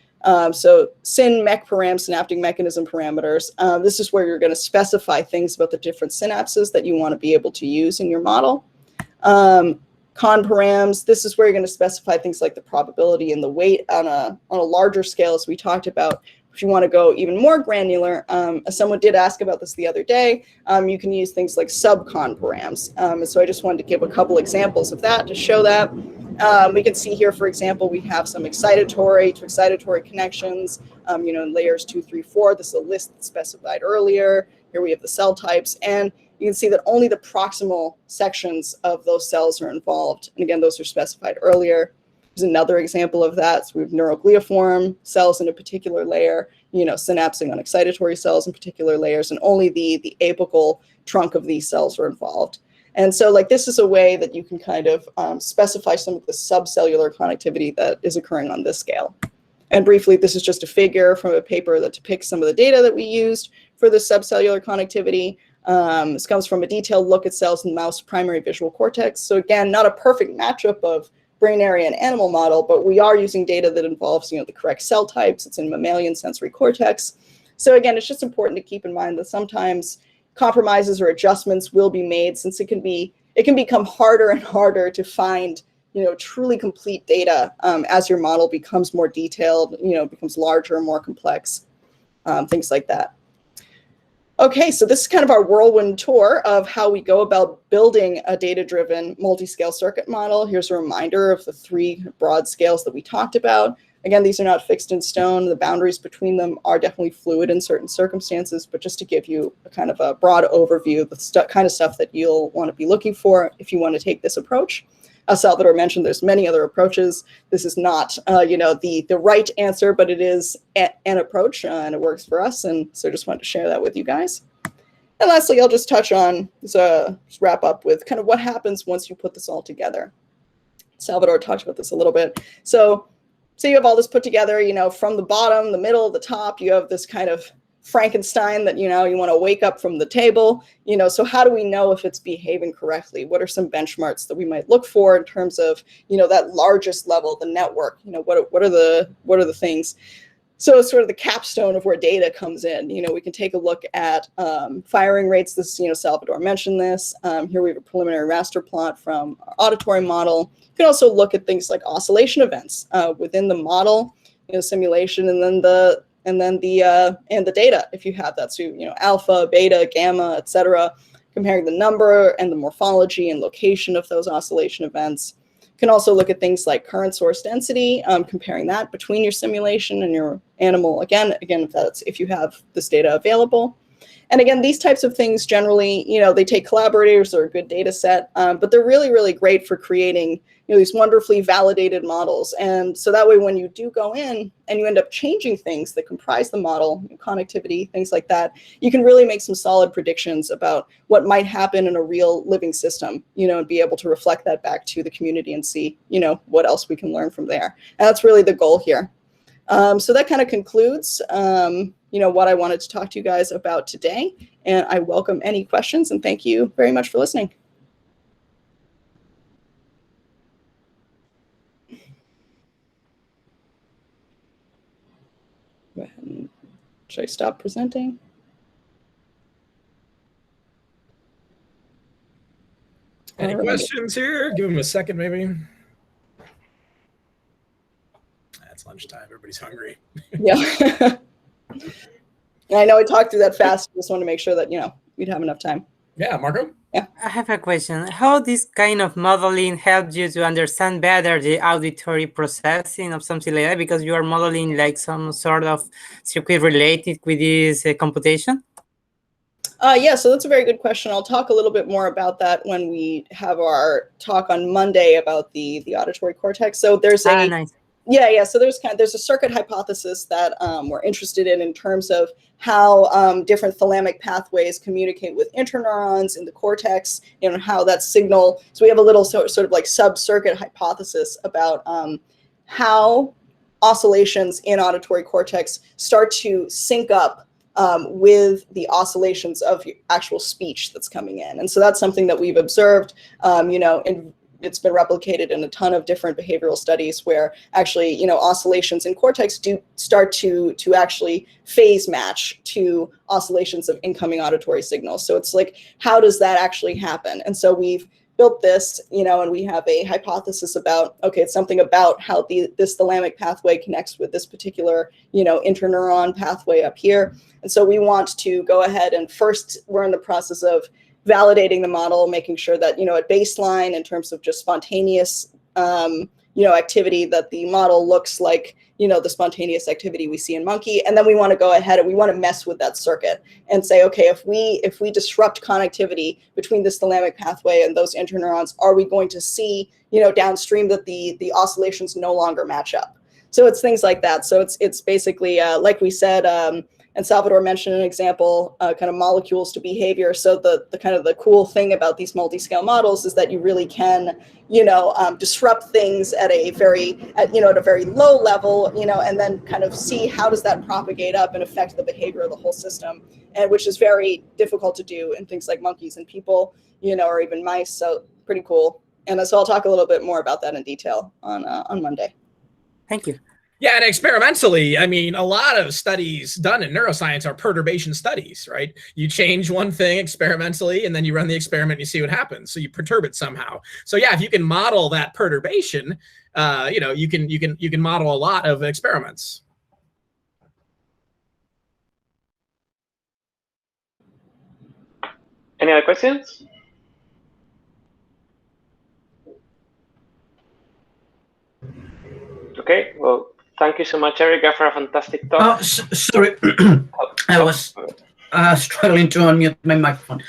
So syn, mech param, synaptic mechanism parameters. This is where you're going to specify things about the different synapses that you want to be able to use in your model. Con params, this is where you're going to specify things like the probability and the weight on a larger scale, as we talked about. If you want to go even more granular, as someone did ask about this the other day, you can use things like sub-con params. And so I just wanted to give a couple examples of that to show that. We can see here, for example, we have some excitatory to excitatory connections, in layers 2, 3, 4. This is a list that's specified earlier. Here we have the cell types, and you can see that only the proximal sections of those cells are involved. And again, those are specified earlier. There's another example of that. So we have neurogliaform cells in a particular layer, synapsing on excitatory cells in particular layers, and only the apical trunk of these cells are involved. And so this is a way that you can kind of specify some of the subcellular connectivity that is occurring on this scale. And briefly, this is just a figure from a paper that depicts some of the data that we used for the subcellular connectivity. This comes from a detailed look at cells in mouse primary visual cortex. So again, not a perfect matchup of brain area and animal model, but we are using data that involves the correct cell types. It's in mammalian sensory cortex. So again, it's just important to keep in mind that sometimes compromises or adjustments will be made, since it can become harder and harder to find truly complete data as your model becomes more detailed, becomes larger, more complex, things like that. Okay, so this is kind of our whirlwind tour of how we go about building a data-driven multi-scale circuit model. Here's a reminder of the 3 broad scales that we talked about. Again, these are not fixed in stone. The boundaries between them are definitely fluid in certain circumstances, but just to give you a kind of a broad overview of the kind of stuff that you'll want to be looking for if you want to take this approach. As Salvador mentioned, there's many other approaches. This is not, the right answer, but it is an approach, and it works for us. And so just wanted to share that with you guys. And lastly, I'll just touch on, just wrap up with kind of what happens once you put this all together. Salvador talked about this a little bit. So you have all this put together, from the bottom, the middle, the top, you have this kind of Frankenstein that, you want to wake up from the table, so how do we know if it's behaving correctly? What are some benchmarks that we might look for in terms of, that largest level, the network, what are the things? So it's sort of the capstone of where data comes in. We can take a look at firing rates. This, Salvador mentioned this. Here we have a preliminary raster plot from our auditory model. You can also look at things like oscillation events within the model, simulation, and then the data, if you have that. So, alpha, beta, gamma, etc., comparing the number and the morphology and location of those oscillation events. You can also look at things like current source density, comparing that between your simulation and your animal. Again, if you have this data available. And again, these types of things generally, they take collaborators or a good data set, but they're really, really great for creating, these wonderfully validated models. And so that way, when you do go in and you end up changing things that comprise the model, connectivity, things like that, you can really make some solid predictions about what might happen in a real living system, and be able to reflect that back to the community and see, what else we can learn from there. And that's really the goal here. So that kind of concludes, what I wanted to talk to you guys about today. And I welcome any questions, and thank you very much for listening. Go ahead and, should I stop presenting? Any questions here? Give them a second, maybe. It's lunchtime. Everybody's hungry. Yeah. I know I talked through that fast. Just want to make sure that, we'd have enough time. Yeah, Marco? Yeah. I have a question. How this kind of modeling helps you to understand better the auditory processing of something like that, because you are modeling like some sort of circuit related with this computation? Yeah, so that's a very good question. I'll talk a little bit more about that when we have our talk on Monday about the auditory cortex. So there's a nice. Yeah. So there's a circuit hypothesis that we're interested in terms of how different thalamic pathways communicate with interneurons in the cortex, and how that signal. So we have a little sort of like sub-circuit hypothesis about how oscillations in auditory cortex start to sync up with the oscillations of actual speech that's coming in. And so that's something that we've observed, it's been replicated in a ton of different behavioral studies where actually, oscillations in cortex do start to actually phase match to oscillations of incoming auditory signals. So it's like, how does that actually happen? And so we've built this, and we have a hypothesis about, okay, it's something about how this thalamic pathway connects with this particular, interneuron pathway up here. And so we want to go ahead and first, we're in the process of validating the model, making sure that, at baseline, in terms of just spontaneous, activity that the model looks like, the spontaneous activity we see in monkey. And then we want to go ahead and we want to mess with that circuit and say, okay, if we disrupt connectivity between this thalamic pathway and those interneurons, are we going to see, downstream that the oscillations no longer match up? So it's things like that. So it's basically, like we said, and Salvador mentioned an example, kind of molecules to behavior. So the kind of the cool thing about these multiscale models is that you really can, disrupt things at a very low level, and then kind of see how does that propagate up and affect the behavior of the whole system, and which is very difficult to do in things like monkeys and people, or even mice. So pretty cool. And so I'll talk a little bit more about that in detail on Monday. Thank you. Yeah, and experimentally, I mean, a lot of studies done in neuroscience are perturbation studies, right? You change one thing experimentally, and then you run the experiment and you see what happens. So you perturb it somehow. So yeah, if you can model that perturbation, you can model a lot of experiments. Any other questions? Okay, well, thank you so much, Erica, for a fantastic talk. Oh, sorry. I was struggling to unmute my microphone.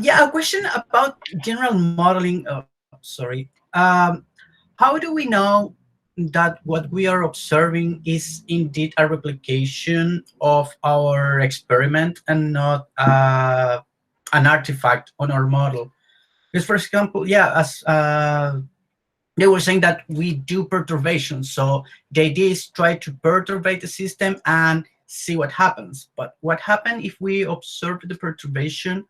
Yeah, a question about general modeling. Oh, sorry. How do we know that what we are observing is indeed a replication of our experiment and not an artifact on our model? Because, for example, yeah, as they were saying that we do perturbation. So the idea is try to perturbate the system and see what happens. But what happens if we observe the perturbation,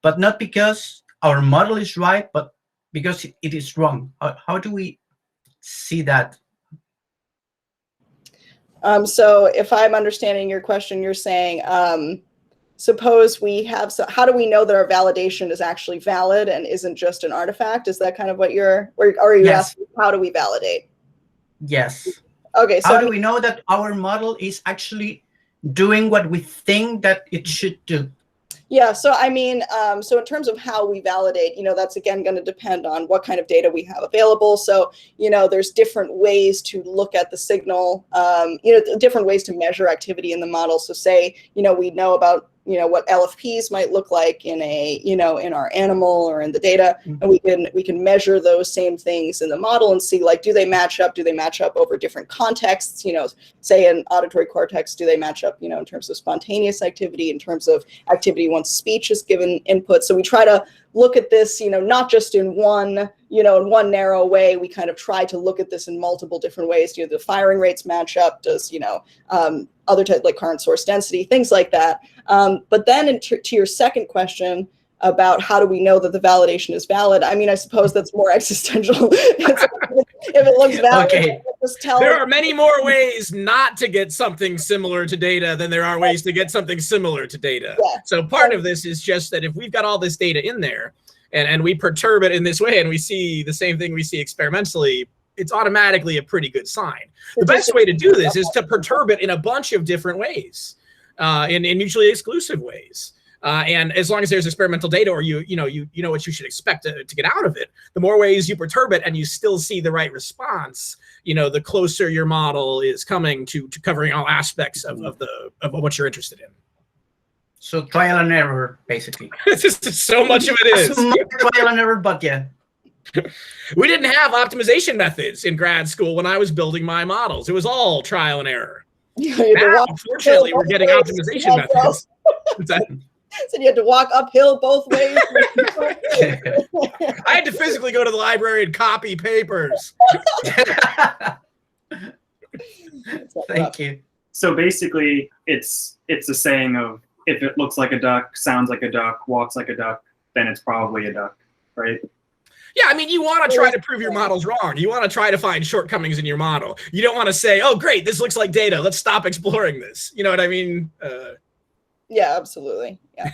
but not because our model is right, but because it is wrong? How do we see that? So if I'm understanding your question, you're saying, suppose we have, so how do we know that our validation is actually valid and isn't just an artifact? Is that kind of what you're, or are you asking, how do we validate? Yes. Okay, so how do we know that our model is actually doing what we think that it should do? Yeah, so I mean, so in terms of how we validate, that's again going to depend on what kind of data we have available. So, there's different ways to look at the signal, different ways to measure activity in the model. So say, we know about, what LFPs might look like in a, in our animal or in the data, and we can measure those same things in the model and see, like, do they match up? Do they match up over different contexts? Say in auditory cortex, do they match up, in terms of spontaneous activity, in terms of activity once speech is given input? So we try to look at this, not just in one, in one narrow way. We kind of try to look at this in multiple different ways. Do the firing rates match up? Does, other type like current source density, things like that. But then to your second question about how do we know that the validation is valid, I mean, I suppose that's more existential. If it looks valid, okay. Just tell there are many more ways not to get something similar to data than there are ways to get something similar to data. Yeah. So part of this is just that if we've got all this data in there and we perturb it in this way and we see the same thing we see experimentally, it's automatically a pretty good sign. The best way to do this is to perturb it in a bunch of different ways, in mutually exclusive ways. And as long as there's experimental data, or you know what you should expect to get out of it, the more ways you perturb it and you still see the right response, the closer your model is coming to covering all aspects of what you're interested in. So trial and error, basically. So much of it is. Trial and error, but yeah. We didn't have optimization methods in grad school when I was building my models. It was all trial and errer. Now, fortunately, we're getting optimization methods. So you had to walk uphill both ways. I had to physically go to the library and copy papers. Thank you. So basically, it's a saying of, if it looks like a duck, sounds like a duck, walks like a duck, then it's probably a duck, right? Yeah, I mean, you want to try to prove your models wrong. You want to try to find shortcomings in your model. You don't want to say, oh, great, this looks like data. Let's stop exploring this. You know what I mean? Yeah, absolutely. Yeah.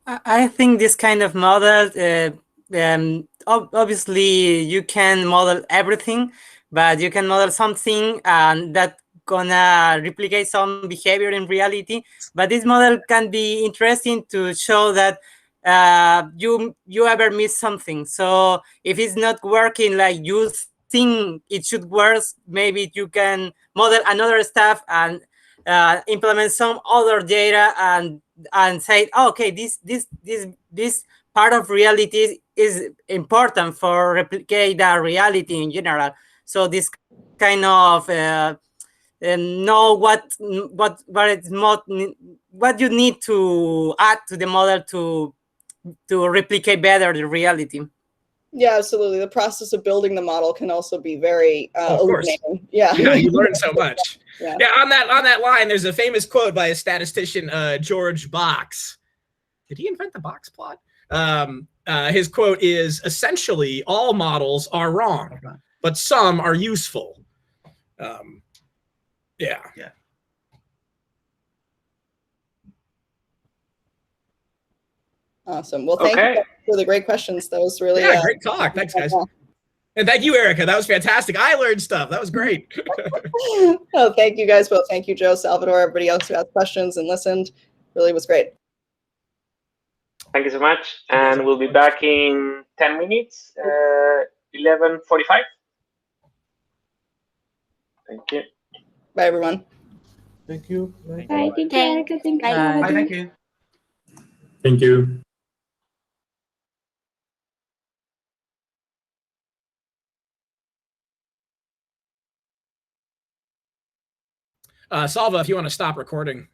I think this kind of model, obviously you can model everything, but you can model something that gonna replicate some behavior in reality. But this model can be interesting to show that you ever miss something. So if it's not working like you think it should work, maybe you can model another stuff and implement some other data and say, oh, okay, this part of reality is important for replicate the reality in general. So this kind of know what it's what you need to add to the model to replicate better the reality. Yeah, absolutely. The process of building the model can also be very illuminating. Yeah. Yeah, you learn so much. Yeah. Yeah, on that line, there's a famous quote by a statistician, George Box. Did he invent the box plot? His quote is, essentially, all models are wrong, but some are useful. Yeah. Awesome. Well, thank you for the great questions. That was really great talk. Thanks, guys. And thank you, Erica. That was fantastic. I learned stuff. That was great. Oh, thank you guys both. Thank you, Joe, Salvador, everybody else who asked questions and listened. Really was great. Thank you so much. And we'll be back in 10 minutes, 11:45. Thank you. Bye, everyone. Thank you. Bye. Thank you, Erica. Thank you. Bye. Thank you. Thank you. Salva, if you want to stop recording.